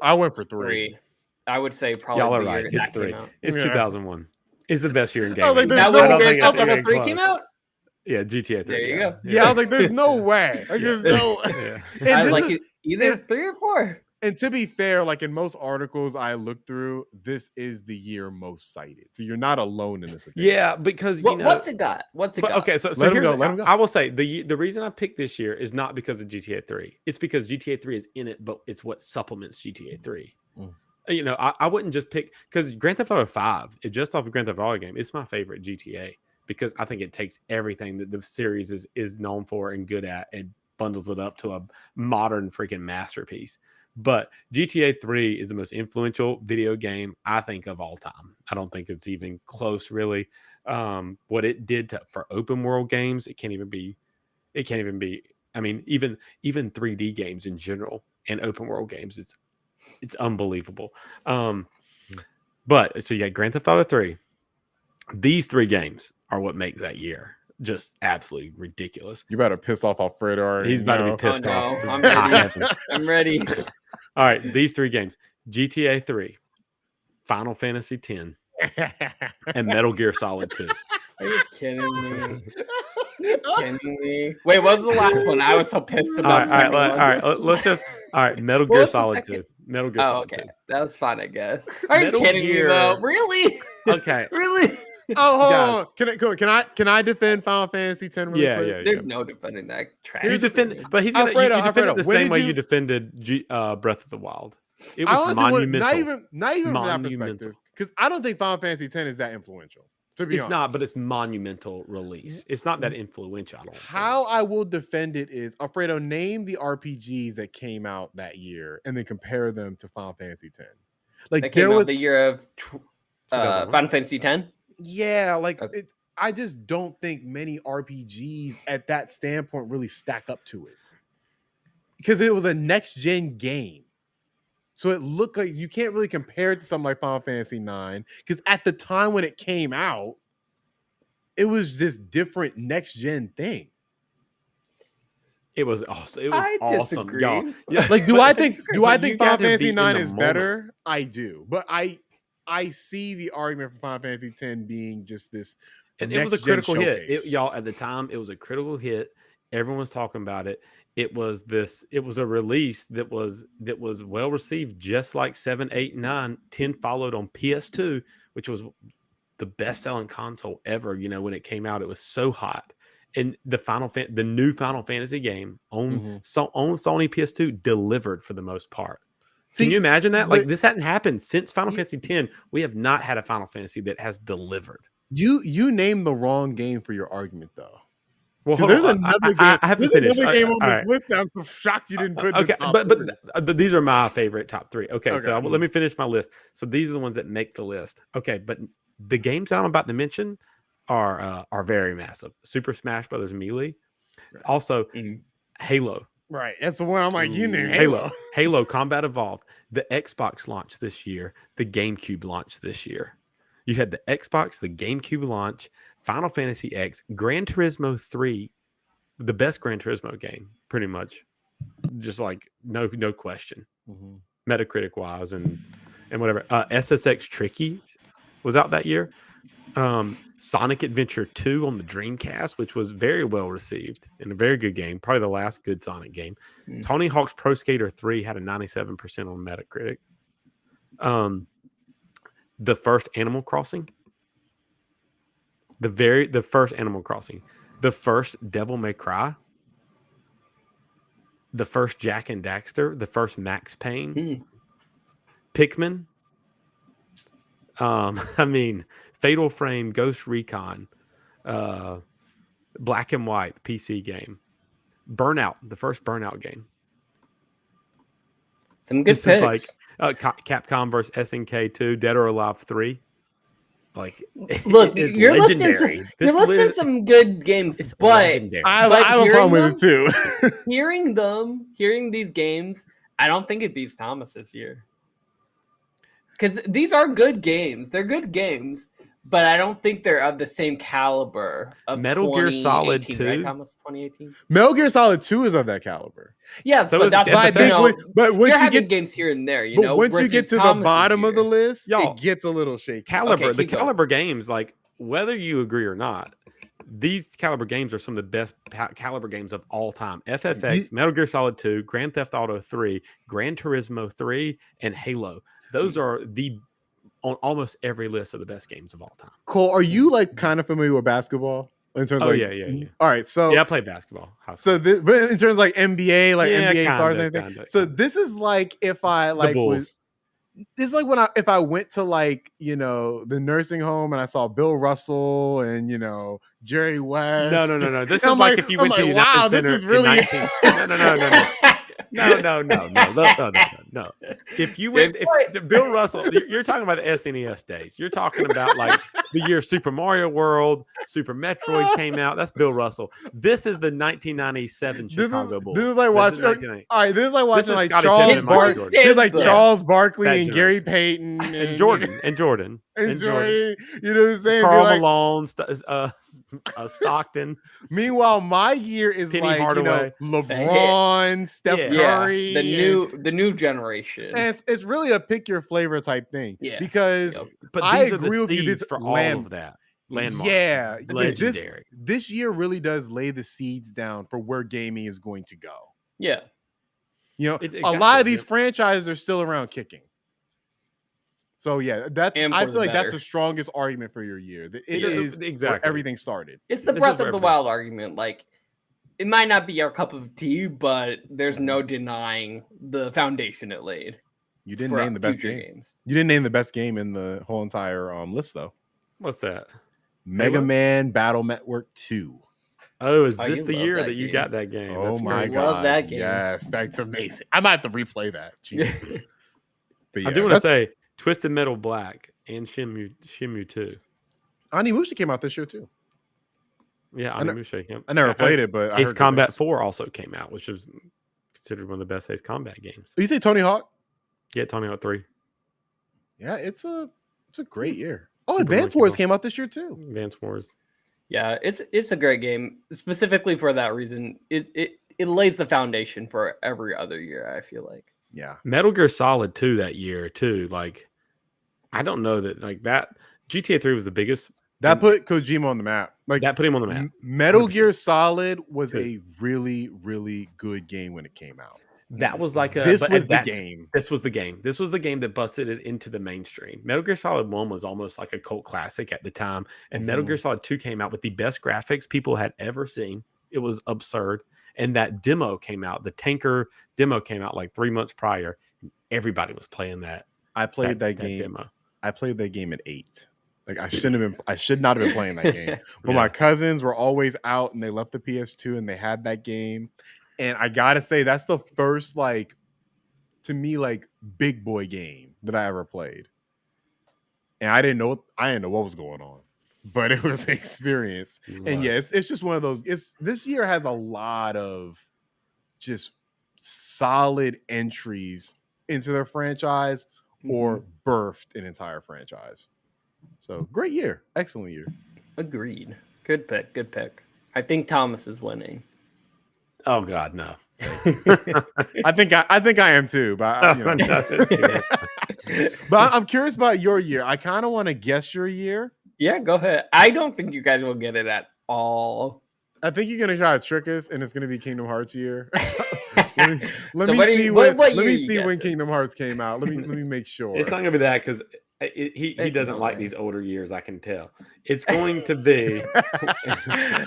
I went for 3. 3. I would say probably. Y'all are the year right. It's that came 3. out. It's Yeah. 2001. It's the best year in I was gaming. like, there's That no when way Grand it's Theft Auto even 3 close. came out. Yeah, GTA 3. There you yeah. go. Yeah, I was like, there's no way. Like, there's no. Yeah. And I was this like, is- either it's 3 or 4. and to be fair, like in most articles I look through, this is the year most cited. So you're not alone in this opinion. Yeah, because you know. What's it got? What's it But, got? okay, so Let him here's go, let him go. I will say the reason I picked this year is not because of GTA 3. It's because GTA 3 is in it, but it's what supplements GTA 3. Mm. You know, I wouldn't just pick because Grand Theft Auto 5, it just off of Grand Theft Auto game, it's my favorite GTA because I think it takes everything that the series is known for and good at and bundles it up to a modern freaking masterpiece. But GTA 3 is the most influential video game I think of all time. I don't think it's even close, really. What it did for open world games, it can't even be. I mean, even 3D games in general and open world games, it's unbelievable. But so you got Grand Theft Auto 3. These 3 games are what make that year just absolutely ridiculous. You better piss off Alfredo already. He's about to be know. pissed no, off. I'm Hot ready. heaven. I'm ready. All right, these 3 games: GTA 3, Final Fantasy X, and Metal Gear Solid 2. Are you kidding me? Are you kidding me? Wait, what was the last one? I was so pissed All about right, the second one. let's just Metal What Gear was the Solid second? 2. Metal Gear Oh, Solid okay. 2. That was fun, I guess. Are Metal you kidding Gear- me though? Really? Okay. Really? Oh, hold Guys. on. Can I defend Final Fantasy X really Yeah, quick? yeah, There's no defending that trash. You defend, but he's gonna Alfredo, you defend it the when same did way you- you defended I Breath of the Wild. It was honestly wouldn't- monumental. not even from that Monumental. perspective, because I don't think Final Fantasy X is that influential. To be It's honest, not, but it's monumental release. It's not that influential. I don't think. How I will defend it is, Alfredo, name the RPGs that came out that year and then compare them to Final Fantasy X. Like That came there out was, the year of 2001. Final Fantasy X. yeah, like Okay. I just don't think many RPGs at that standpoint really stack up to it because it was a next gen game. So it looked like you can't really compare it to something like Final Fantasy IX because at the time when it came out, it was this different next gen thing. It was awesome. It was I awesome, disagree. y'all. Yeah, Like, do but- I think but you Final got to Fantasy be in IX the is moment. better? I do, but I see the argument for Final Fantasy X being just this. And it was a next-gen critical hit. showcase. Y'all, at the time, it was a critical hit. Everyone was talking about it. It was a release that was well received, just like 7, 8, 9. 10 followed on PS2, which was the best-selling console ever. You know, when it came out, it was so hot. And the new Final Fantasy game on Sony PS2 delivered for the most part. Can you imagine that? Like, this hadn't happened since Final Fantasy X. We have not had a Final Fantasy that has delivered. You named the wrong game for your argument, though. Well, Because there's another game. I haven't There's finished. another game on All this right. list that I'm so shocked you didn't put. Okay, in the top three. these are my favorite top 3. Okay, so Okay. let me finish my list. So these are the ones that make the list. Okay, but the games that I'm about to mention are very massive. Super Smash Brothers Melee, also Halo. Right, that's the one I'm like, you named Halo. Halo. Halo Combat Evolved. The Xbox launched this year. The GameCube launched this year. You had the Xbox, the GameCube launch, Final Fantasy X, Gran Turismo 3, the best Gran Turismo game, pretty much. Just like no question. Metacritic wise and whatever. SSX Tricky was out that year. Sonic Adventure 2 on the Dreamcast, which was very well received and a very good game, probably the last good Sonic game. Tony Hawk's Pro Skater 3 had a 97% on Metacritic. The first Animal Crossing, the first Animal Crossing, the first Devil May Cry, the first Jack and Daxter, the first Max Payne, Pikmin. I mean, Fatal Frame, Ghost Recon, Black and White PC game, Burnout, the first Burnout game. Some good This picks. is like Capcom versus SNK 2, Dead or Alive 3. Like, Look, it is you're legendary. listing some good games, but legendary. I But have a hearing problem with it too. hearing these games, I don't think it beats Thomas this year. Because these are good games. They're good games, but I don't think they're of the same caliber of Metal Gear Solid 2018, 2. Right, Thomas? 2018? Metal Gear Solid 2 is of that caliber. Yes, So but is that's it- why I but I think think but once you're you having get games here and there, you but know. once you get versus to the Thomas's bottom of the year. list, Y'all- it gets a little shaky. Caliber, Okay, the keep going. Caliber games, like whether you agree or not, these Caliber games are some of the best Caliber games of all time. FFX, Metal Gear Solid 2, Grand Theft Auto 3, Gran Turismo 3, and Halo. Those are on almost every list of the best games of all time. Cole, are you like kind of familiar with basketball in terms Oh, of yeah. All right, so Yeah, I play basketball. so this, but in terms of like NBA, like Yeah, NBA stars kinda, and everything. kinda, So kinda. this is like if I The like Bulls. was this is like when if I went to like, you know, the nursing home and I saw Bill Russell and Jerry West. No. This I'm is like like- if you I'm went to like, United wow, this Center is really- in 19... No. If you went, if Bill Russell, you're talking about the SNES days. You're talking about like the year Super Mario World, Super Metroid came out. That's Bill Russell. This is the 1997 Chicago Bulls. This is like This is watching. 1990. All right, this is like watching is like Scottie Charles Pippen and Michael Barkley. Jordan. This is like Yeah. Charles Barkley That and Gary Payton and Jordan. and Jordan. Jordan, you know what I'm saying? Be Karl like, Malone, Stockton, meanwhile, my year is Penny like, Hardaway. LeBron, Steph Yeah. Curry. Yeah, the new generation. And it's really a pick your flavor type thing. Yeah. Because Yep. But I these are agree the with you. seeds This for all of that. Landmark. Yeah. Legendary. This year really does lay the seeds down for where gaming is going to go. Yeah. You know, Exactly, a lot of these yep. franchises are still around kicking. So yeah, And I for feel the like that's better. the strongest argument for your year. That it Yeah, is exactly. where everything started. It's the This is Breath where of the everything- Wild argument. Like, it might not be our cup of tea, but there's no denying the foundation it laid. You didn't for name the best future game. games. You didn't name the best game in the whole entire list though. What's that? Mega Halo? Man Battle Network 2. Oh, is Oh, this you the love year that that you game. got that game? Oh That's my crazy. god. Love that game. Yes, that's amazing. I might have to replay that. Jesus. But yeah, I do want to say Twisted Metal Black and Shenmue 2. Onimusha came out this year too. Yeah, I ne- Onimusha. Yeah. I never played it, but I Ace heard good Combat things. 4 also came out, which was considered one of the best Ace Combat games. You say Tony Hawk? Yeah, Tommy Hawk 3. Yeah, it's a great year. Oh, Super Advance Monkey Wars Ball. came out this year too. Advance Wars. Yeah, it's a great game. Specifically for that reason. It lays the foundation for every other year, I feel like. Yeah. Metal Gear Solid 2 that year, too. Like, I don't know that, like, that. GTA 3 was the biggest. That put Kojima on the map. Like That put him on the map. Metal 100%. Gear Solid was Good. a really, really good game when it came out. That was like a. This but was at the that- game. This was the game. This was the game that busted it into the mainstream. Metal Gear Solid 1 was almost like a cult classic at the time. And Metal Mhm. Gear Solid 2 came out with the best graphics people had ever seen. It was absurd. And that demo came out. The Tanker demo came out like 3 months prior. And everybody was playing that. I played that game. demo. I played that game at 8. Like I should not have been playing that game. But Yeah. my cousins were always out and they left the PS2 and they had that game. And I gotta say, that's the first, like, to me, like, big boy game that I ever played. And I didn't know what was going on. But it was an experience. It And yeah, was. it's just one of those. This year has a lot of just solid entries into their franchise or birthed an entire franchise. So great year, excellent year. Agreed. Good pick. Good pick. I think Thomas is winning. Oh, God, no. I think I am too, but you know. But I'm curious about your year. I kind of want to guess your year. Yeah, go ahead. I don't think you guys will get it at all. I think you're gonna try to trick us, and it's gonna be Kingdom Hearts year. let me So what do see you- when what let year me you see when guessing? Kingdom Hearts came out. Let me make sure. It's not going to be that because he There's doesn't no like way. these older years, I can tell. It's going to be.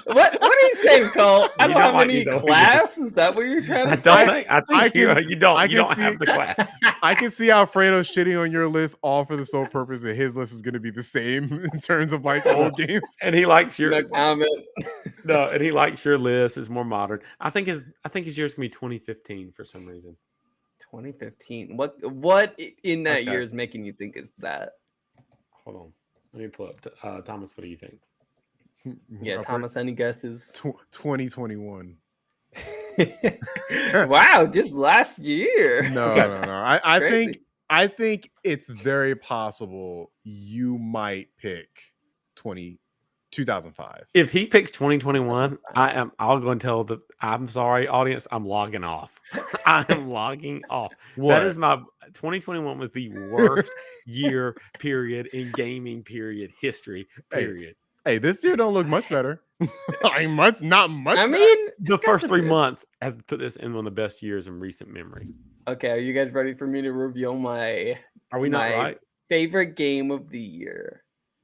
What are you saying, Cole? I You don't have don't like any these old class. Is that what you're trying to I say? don't think. I think I can- you don't. I You can don't see- have the class. I can see Alfredo shitting on your list all for the sole purpose that his list is going to be the same in terms of like old games. And he likes your No comment. no, and he likes your list. It's more modern. I think his year's gonna be 2015 for some reason. 2015. What in that Okay. year is making you think is that? Hold on, let me pull up. Thomas, what do you think? Yeah, Thomas. Any guesses? 2021. Wow, just last year. No. I Crazy. think it's very possible you might pick 2005. If he picks 2021, I'll go and tell I'm sorry, audience. I'm logging off. I am logging off. What? That is my 2021 was the worst year period in gaming period history period. Hey, this year don't look much better. Like not much. I better. mean, The it's got first some 3 hits. months has put this in one of the best years in recent memory. Okay, are you guys ready for me to reveal my Are we not My right? favorite game of the year?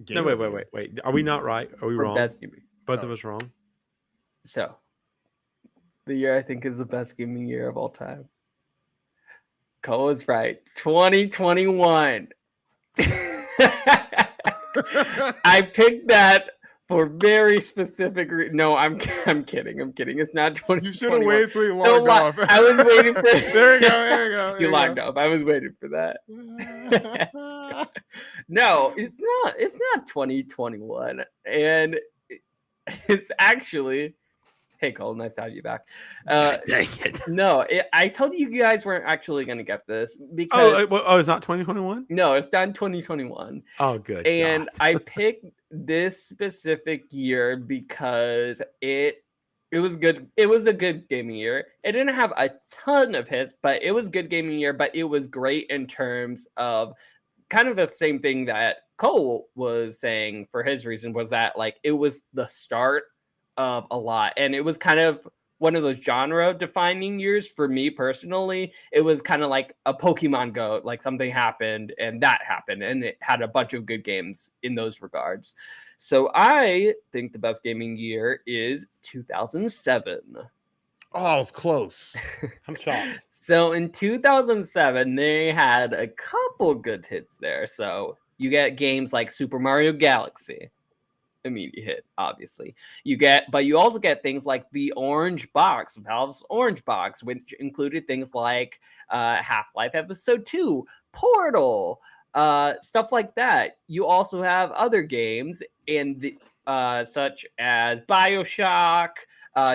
No, wait. Are we not right? Are we Or wrong? best game. Both Oh. of us wrong. So, the year I think is the best gaming year of all time. Cole is right. 2021. I picked that for very specific No, I'm kidding. It's not 2021. You should have waited till you Don't logged lie. off. I was waiting for There we go. You logged off. I was waiting for that. No, it's not. It's not 2021, and it's actually Hey Cole, nice to have you back. God dang it. No, I told you guys weren't actually going to get this because It's not 2021? no, it's done 2021. Oh, good. And God. I picked this specific year because it was good. It was a good gaming year. It didn't have a ton of hits, but it was good gaming year. But it was great in terms of kind of the same thing that Cole was saying for his reason was that like it was the start of a lot, and it was kind of one of those genre defining years for me personally. It was kind of like a Pokemon Go, like something happened and that happened, and it had a bunch of good games in those regards. So I think the best gaming year is 2007. Oh, it's close. I'm shocked. So in 2007, they had a couple good hits there. So you get games like Super Mario Galaxy, immediate hit, obviously. But you also get things like the Orange Box, Valve's Orange Box, which included things like Half-Life Episode 2, Portal, stuff like that. You also have other games such as BioShock.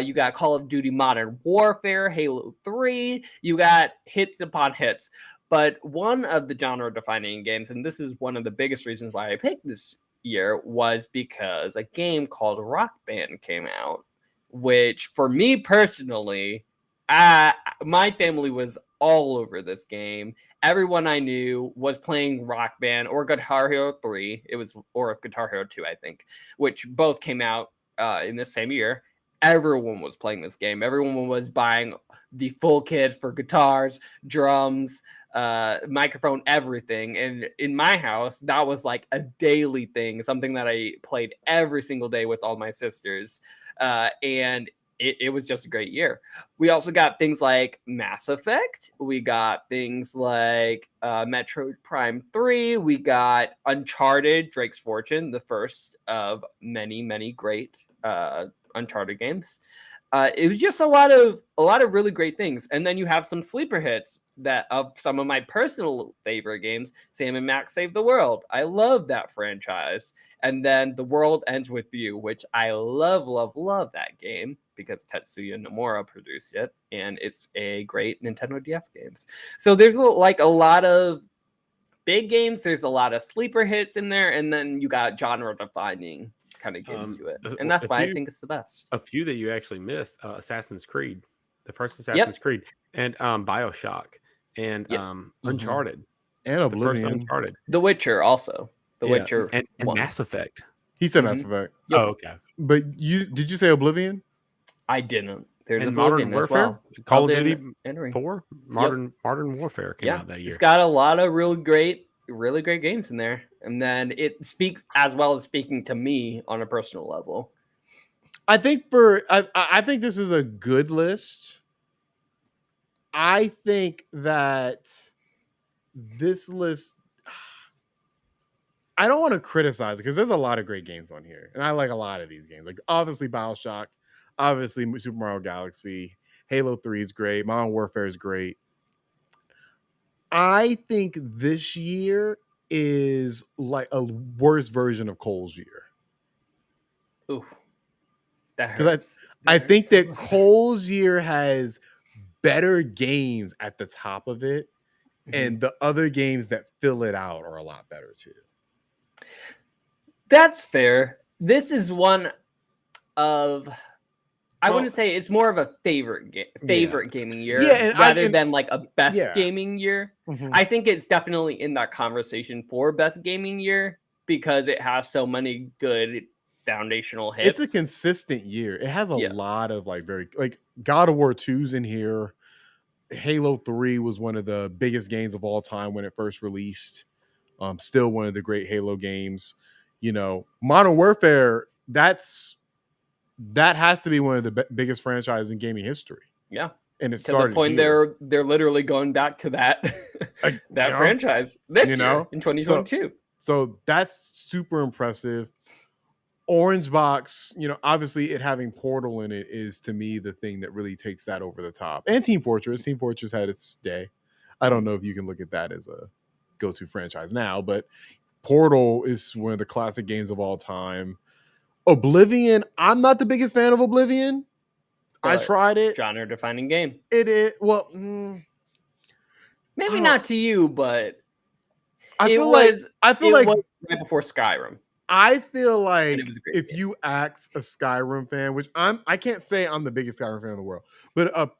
You got Call of Duty Modern Warfare, Halo 3. You got hits upon hits. But one of the genre-defining games, and this is one of the biggest reasons why I picked this year, was because a game called Rock Band came out, which for me personally, my family was all over this game. Everyone I knew was playing Rock Band or Guitar Hero 3. Or Guitar Hero 2, I think, which both came out in the same year. Everyone was playing this game. Everyone was buying the full kit for guitars, drums, microphone, everything. And in my house, that was like a daily thing, something that I played every single day with all my sisters. And it was just a great year. We also got things like Mass Effect. We got things like Metroid Prime 3. We got Uncharted, Drake's Fortune, the first of many, many great Uncharted games. It was just a lot of really great things. And then you have some sleeper hits that of some of my personal favorite games. Sam and Max Save the World. I love that franchise. And then The World Ends With You, which I love that game because Tetsuya Nomura produced it, and it's a great Nintendo DS games. So there's like a lot of big games. There's a lot of sleeper hits in there, and then you got genre defining kind of games to it, and that's why I think it's the best. A few that you actually missed: Assassin's Creed, the first Assassin's Creed, and BioShock, and Uncharted, and Oblivion, the first Uncharted, The Witcher, also The Witcher, and Mass Effect. He said Mass Effect. Yep. Oh, okay. But did you say Oblivion? I didn't. There's and Oblivion Modern Warfare, as well. Call of Duty 4, Modern Warfare came out that year. It's got a lot of really great games in there, and then it speaks as well as speaking to me on a personal level. I think I think this is a good list. I think that this list, I don't want to criticize it because there's a lot of great games on here, and I like a lot of these games. Like obviously BioShock, obviously Super Mario Galaxy, Halo 3 is great, Modern Warfare is great. I think this year is like a worse version of Cole's year. Ooh, that hurts. I think that Cole's year has better games at the top of it, and the other games that fill it out are a lot better too. That's fair. This is one of, I wouldn't say it's more of a favorite gaming year, rather than like a best gaming year. I think it's definitely in that conversation for best gaming year because it has so many good foundational hits. It's a consistent year. It has a lot of like God of War 2's in here. Halo 3 was one of the biggest games of all time when it first released. Still one of the great Halo games. You know, Modern Warfare, that has to be one of the biggest franchises in gaming history. Yeah. And it to the point they're literally going back to that franchise this year in 2022. So that's super impressive. Orange Box, obviously it having Portal in it is to me the thing that really takes that over the top. And Team Fortress. Team Fortress had its day. I don't know if you can look at that as a go-to franchise now, but Portal is one of the classic games of all time. Oblivion, I'm not the biggest fan of Oblivion. I but tried it. genre-defining game. It is well. Maybe Oh. not to you, but I it feel like was. I feel It like was right before Skyrim. I feel And like it was a great if game. you ask a Skyrim fan, which I can't say I'm the biggest Skyrim fan in the world, but a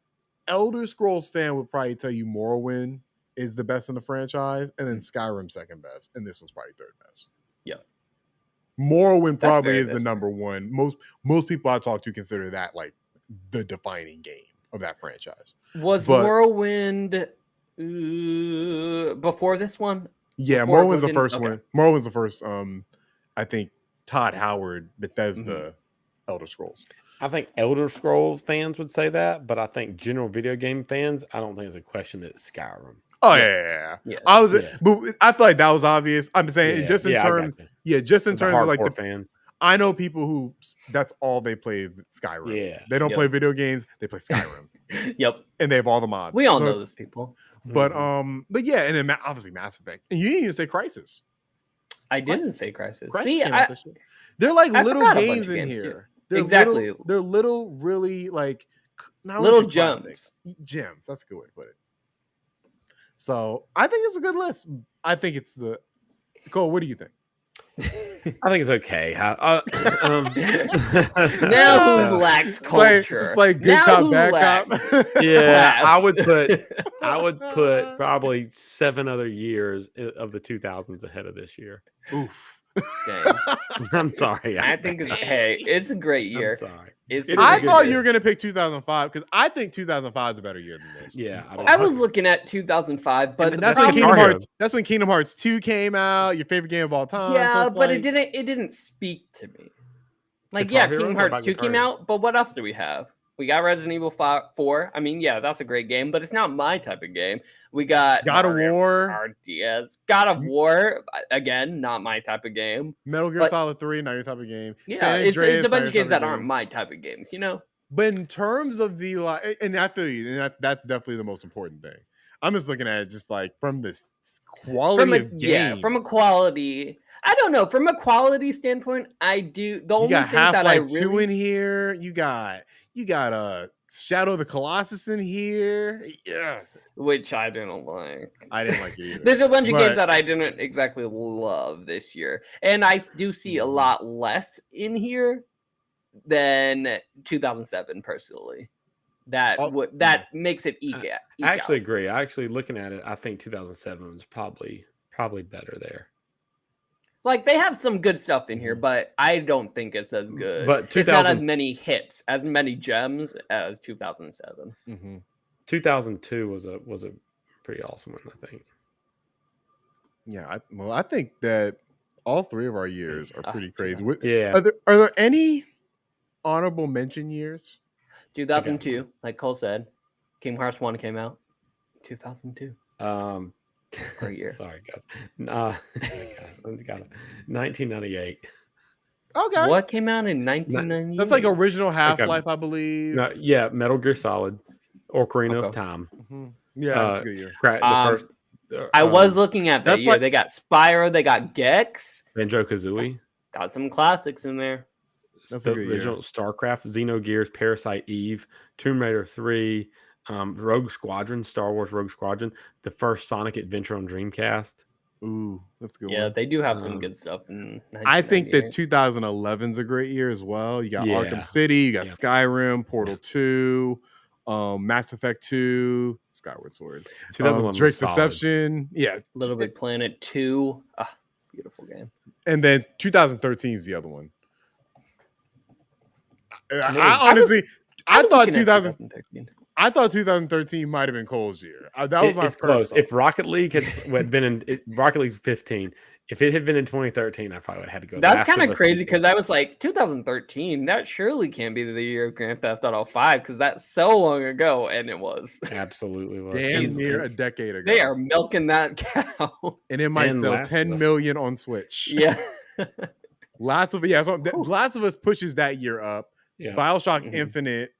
Elder Scrolls fan would probably tell you Morrowind is the best in the franchise, and then Skyrim second best, and this one's probably third best. Yeah. Morrowind That's probably fair, is the that's number one. Most people I talk to consider that like the defining game of that franchise. Was But- Morrowind before this one? Yeah, Before Morrowind's the Oblivion? first Okay. one. Morrowind's the first. I think Todd Howard, Bethesda, Mm-hmm. Elder Scrolls. I think Elder Scrolls fans would say that, but I think general video game fans, I don't think it's a question that it's Skyrim. Oh yeah. Yeah. I was, Yeah. but I feel like that was obvious. I'm saying Yeah, just in I terms, got you. yeah, just in For the terms of like hardcore the. fans. I know people who that's all they play is Skyrim. Yeah. They don't Yep. play video games. They play Skyrim, Yep. and they have all the mods. We all So know it's- those people. But Mhm. but yeah, and then obviously Mass Effect, and you didn't even say Crisis. I didn't Crisis- say Crisis. Crisis See, came out I, this year. They're like I little forgot a bunch games of in games, too. here. They're Exactly. They're little, really like not Little really classics. Gems. That's a good way to put it. So I think it's a good list. I think it's the Cole. What do you think? I think it's okay. now Just, who lacks It's like, culture? it's like good Now cop, who bad lacks cop. yeah, I class? would put probably 7 other years of the 2000s ahead of this year. Oof. Dang. I'm sorry. I think hey, it's a great I'm year. sorry. It's It a is a I good thought year. you were gonna pick 2005 because I think 2005 is a better year than this. Yeah, I was looking at 2005, but And the that's when problem- Kingdom Mario. Hearts. That's when Kingdom Hearts 2 came out. Your favorite game of all time. yeah, so it's but like, it didn't speak to me. Like, Guitar yeah, Hero Kingdom or Hearts about 2 Guitar came Hero? out, but what else do we have? We got Resident Evil 4. I mean, yeah, that's a great game, but it's not my type of game. We got God of Mario War, RTS. God of War, again, not my type of game. Metal Gear but- Solid 3, not your type of game. Yeah, San it's Andreas, a not bunch your of games type that of aren't game. my type of games, you know? But in terms of the like, and I feel you, and that's definitely the most important thing. I'm just looking at it just like from this quality of game. From a quality. I don't know. From a quality standpoint, I do. The you only got thing that I Half-Life 2 really in here. You got Shadow of the Colossus in here. Yeah, which I didn't like. I didn't like it either. There's a bunch of But- games that I didn't exactly love this year, and I do see a Mhm. lot less in here than 2007 personally. That Oh, that makes it eke I out. I actually agree. I actually looking at it, I think 2007 was probably better there. Like they have some good stuff in here, Mhm. but I don't think it's as good. But it's not as 2000 many hits, as many gems as 2007. Mhm. 2002 was a pretty awesome one, I think. Yeah, I think that all three of our years are Ah, pretty crazy. Yeah. Are there any honorable mention years? 2002, like Cole said, Kingdom Hearts 1 came out. 2002. Great year. Sorry, guys. I got it. 1998. Okay, What came out in 1990? that's like original Half-Life, I believe. No, yeah, Metal Gear Solid, Ocarina of Okay. Time. Mhm. Yeah, that's a good year. The first. I was looking at that that's year. like- They got Spyro, they got Gex, Banjo Kazooie. got some classics in there. That's a The good year. original StarCraft, Xenogears, Parasite Eve, Tomb Raider 3, Rogue Squadron, Star Wars Rogue Squadron, the first Sonic Adventure on Dreamcast. Ooh, that's a good Yeah, one. they do have some Um, good stuff in I think that 1998. 2011's a great year as well. You got Yeah. Arkham City, you got Yeah. Skyrim, Portal 2, Mass Effect 2, Skyward Sword, 2011 was Drake's solid. Deception. Yeah, Little Big Planet 2. Ah, beautiful game. and then 2013 is the other one. I I honestly, I was thought looking at 2013 might have been Cole's year. That was my It's first close. thought. If Rocket League had been in Rocket League 15, if it had been in 2013, I probably would have had to go. That's Last kind of us crazy DC. because I was like, 2013, that surely can't be the year of Grand Theft Auto 5 because that's so long ago, and it was. Absolutely was. damn Jesus. near a decade ago. They are milking that cow. and it might And sell Last of 10 Us. million on Switch. Yeah. Last of Us, yeah, so Whew. Last of Us pushes that year up. Yeah. BioShock Mhm. Infinite,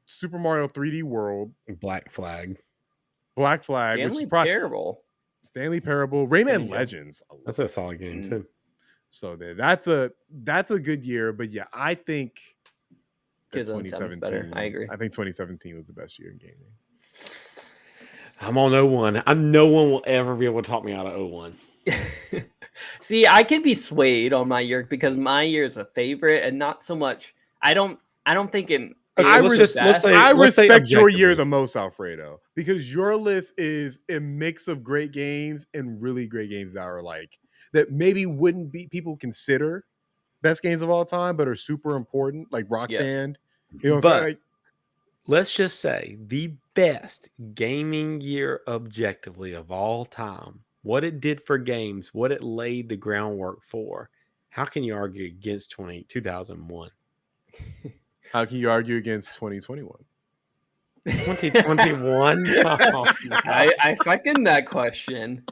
Super Mario 3D World, Black Flag. Black Flag, which Stanley is probably Parable. Stanley Parable, Rayman Yeah. Legends. I love That's a solid game Mm. too. So that's a good year, but yeah, I think that 2007 is better. I agree. I think 2017 was the best year in gaming. I'm on 01. No one will ever be able to talk me out of 01. See, I can be swayed on my year because my year is a favorite, and not so much. I don't think it. Okay, I, let's res- just- let's say- I let's say respect your year objectively. the most, Alfredo, because your list is a mix of great games and really great games that are like that maybe wouldn't be people consider best games of all time, but are super important, like Rock Yeah. Band. You know what But- I'm saying? Like, Let's just say the best gaming year objectively of all time, what it did for games, what it laid the groundwork for. How can you argue against 2001? how can you argue against 2021? 2021? Oh, I second that question.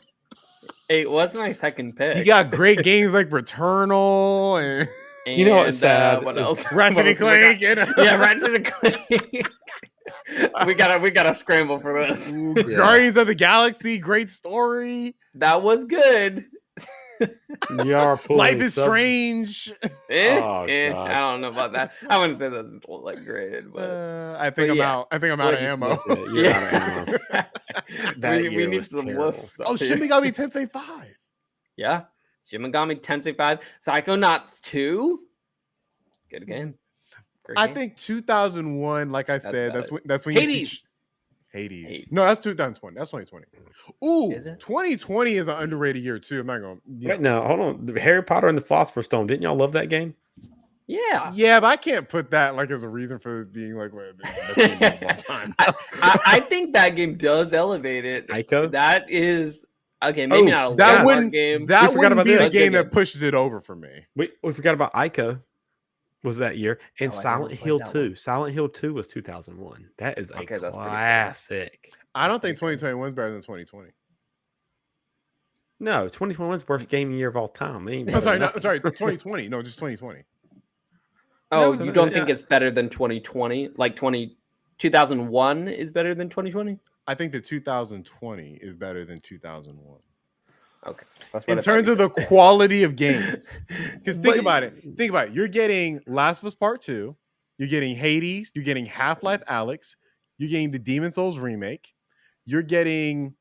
It was my second pick. You got great games like Returnal and You know what's sad What is else? Ratchet What and else we got? Clank. And, Yeah, Ratchet and Clank. we gotta scramble for this. Ooh, Guardians of the Galaxy, great story. That was good. you are pulling Life is sub- Strange. Oh, God. I don't know about that. I wouldn't say that's like great, but I think but I'm yeah. out. I think I'm out of ammo. That's it. You're out of ammo. That we year need was some terrible. lists. Oh, up Shin here. Megami Tensei 5. Yeah, Shin Megami Tensei 5, Psychonauts 2. Good game. Great I game. think 2001, like I said, about that's when you see Hades. Hades. No, that's 2020. That's 2020. Ooh, Is it? 2020 is an underrated year too. I'm not going. Wait, no, hold on. The Harry Potter and the Philosopher's Stone. Didn't y'all love that game? Yeah. Yeah, but I can't put that like as a reason for being like the best game of all time. I think that game does elevate it. Ico? That is okay. Maybe Oh, not a That landmark wouldn't game. that We forgot wouldn't about be the this. game That's that pushes it over for me. We forgot about Ico. Was that year? And Oh, I Silent never Hill played that 2. one. Silent Hill 2 was 2001. That is a Okay, that's pretty cool. classic. I don't think pretty 2021 is better than 2020. No, 2021 is worst gaming year of all time. It ain't I'm sorry, nothing. sorry, 2020. No, just 2020. Oh, No, you don't yeah. think it's better than 2020? Like 2001 is better than 2020? I think that 2020 is better than 2001 Okay. That's what in I thought terms you of the quality of games. Because think But- about it. Think about it. You're getting Last of Us Part 2. You're getting Hades. You're getting Half-Life Alyx. You're getting the Demon Souls remake. You're getting.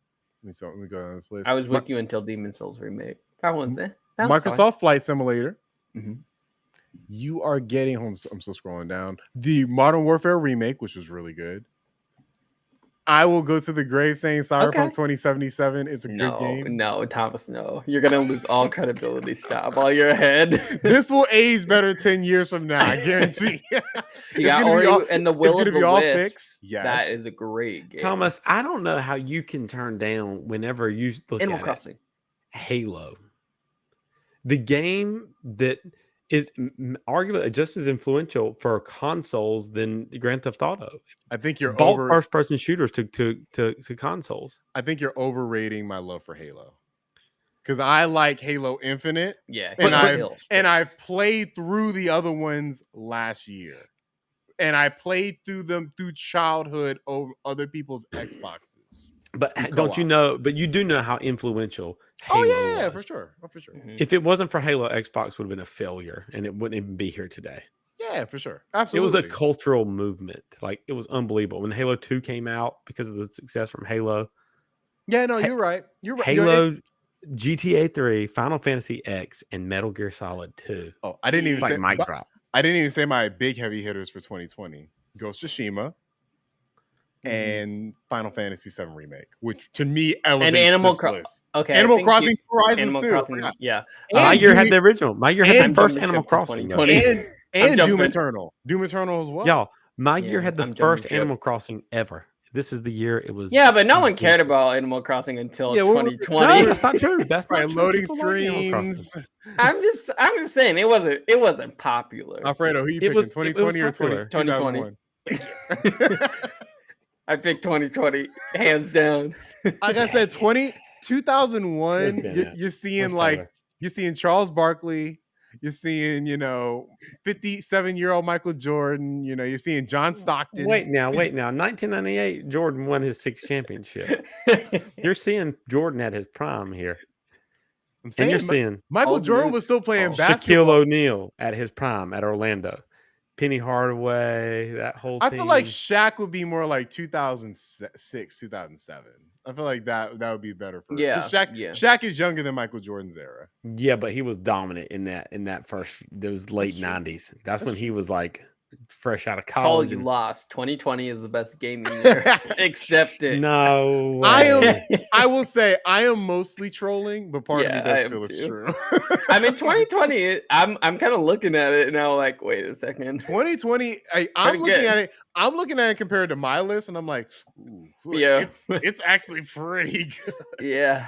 Let me go down this list. I was with you until Demon Souls remake. That one's it. That was fine. Microsoft Flight Simulator. Mhm. You are getting. I'm still scrolling down. The Modern Warfare remake, which was really good. I will go to the grave saying Cyberpunk Okay. 2077 is a good game. No, Thomas, no. You're gonna lose all credibility. Stop all your head. This will age better 10 years from now, I guarantee. You It's got gonna be Ori all- and the it's Will gonna of be the all Wisps. fixed. Yes. That is a great game. Thomas, I don't know how you can turn down whenever you look Animal at Crossing. it, Halo. The game that is arguably just as influential for consoles than Grand Theft Auto. I think you're Bulk over. first-person shooters to consoles. I think you're overrating my love for Halo. Because I like Halo Infinite, Yeah. and Halo I sticks. played through the other ones last year, and I played through them through childhood over other people's Xboxes. But And don't you co-op. know? But you do know how influential Halo Oh yeah, was. for sure. Oh, for sure. Mhm. If it wasn't for Halo, Xbox would have been a failure, and it wouldn't even be here today. Yeah, for sure. It Absolutely. was a cultural movement. Like it was unbelievable when Halo 2 came out because of the success from Halo. Yeah, no, you're right. You're right. Halo, GTA 3, Final Fantasy X, and Metal Gear Solid 2. Oh, I didn't even It's like say mic drop. I didn't even say my big heavy hitters for 2020. Ghost of Tsushima Mm-hmm. and Final Fantasy 7 remake, which to me elevates Animal this Cro- list. Okay. I Animal think Crossing Horizons Animal too. Crossing. Yeah. My And year had Doom- the original. My year had and the first Doom Animal Eternal Crossing. 2020. though. and Doom jumping. Eternal. Doom Eternal as well. Y'all, my year Yeah, had the I'm jumping first ship. Animal Crossing ever. This is the year it was. Yeah, but no one cared about Animal Crossing until Yeah, well, 2020. No, that's not true. That's Right, not true. loading People like Animal Crossing. screens. I'm just saying it wasn't popular. Alfredo, who you It picking? was- it 2020 or was popular. 2021? I picked 2020 hands down. Like I said, 2001, Where's Ben you're, at? you're seeing Where's like Tyler? you're seeing Charles Barkley, you're seeing 57-year-old Michael Jordan, you're seeing John Stockton. Wait now. 1998, Jordan won his sixth championship. You're seeing Jordan at his prime here, I'm and saying you're seeing Michael Old Jordan news. was still playing Oh. basketball. Shaquille O'Neal at his prime at Orlando. Penny Hardaway, that whole I team. feel like Shaq would be more like 2006, 2007. I feel like that would be better for because Shaq is younger than Michael Jordan's era. Yeah, but he was dominant in that first those late That's true. 90s. That's when he was like fresh out of Paul, college. you lost. 2020 is the best gaming year. Accept it. No way. I will say I am mostly trolling, but part of me Yeah, does I am feel it's too. true. I mean, 2020. I'm kind of looking at it now, like, wait a second. 2020. I'm looking at it. I'm looking at it compared to my list, and I'm like, ooh, Yeah. it's actually pretty good. Yeah.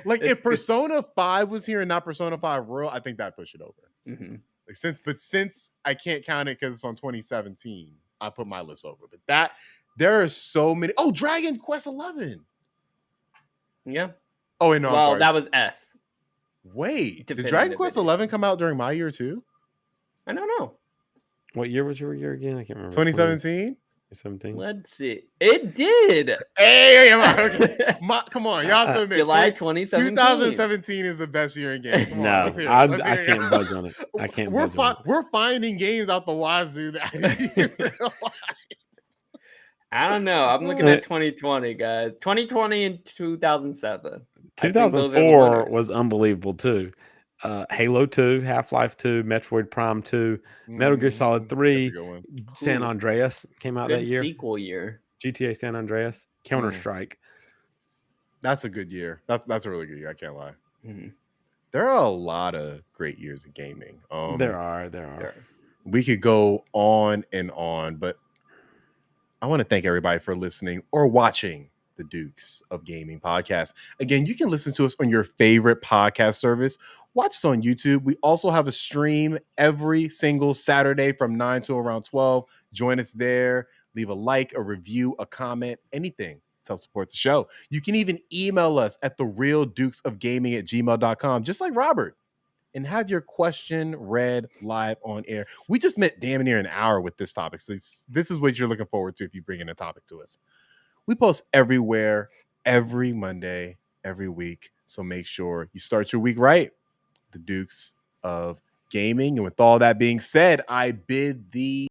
Like It's if Persona 5 was here and not Persona 5 Royal, I think that'd push it over. Mhm. Like since I can't count it because it's on 2017, I put my list over. But there are so many. Oh, Dragon Quest 11. Yeah. Oh, wait, no, I'm sorry. That was S. Wait, did Definitive Dragon Quest edition. 11 come out during my year too? I don't know. What year was your year again? I can't remember. 2017. 2017. Let's see. It did. Hey, okay. Come on, y'all have to admit. July 2017. 2017 is the best year in games. Come on, No, let's hear it. I Let's hear it. can't budge on it. I can't. budge on it. We're finding games out the wazoo that I didn't realize. I don't know. I'm looking at 2020, guys. 2020 and 2007. 2004 was unbelievable too. Halo 2, Half-Life 2, Metroid Prime 2, Metal Gear Solid 3, San Andreas came out that year. Sequel year. GTA San Andreas, Counter-Strike. That's a good year. That's a really good year. I can't lie. Mm-hmm. There are a lot of great years of gaming. There are. We could go on and on, but I want to thank everybody for listening or watching the Dukes of Gaming podcast. Again, you can listen to us on your favorite podcast service. Watch us on YouTube. We also have a stream every single Saturday from 9 to around 12. Join us there. Leave a like, a review, a comment, anything to help support the show. You can even email us at therealdukesofgaming@gmail.com, just like Robert, and have your question read live on air. We just met damn near an hour with this topic. So this is what you're looking forward to if you bring in a topic to us. We post everywhere, every Monday, every week. So make sure you start your week right. The Dukes of Gaming. And with all that being said, I bid thee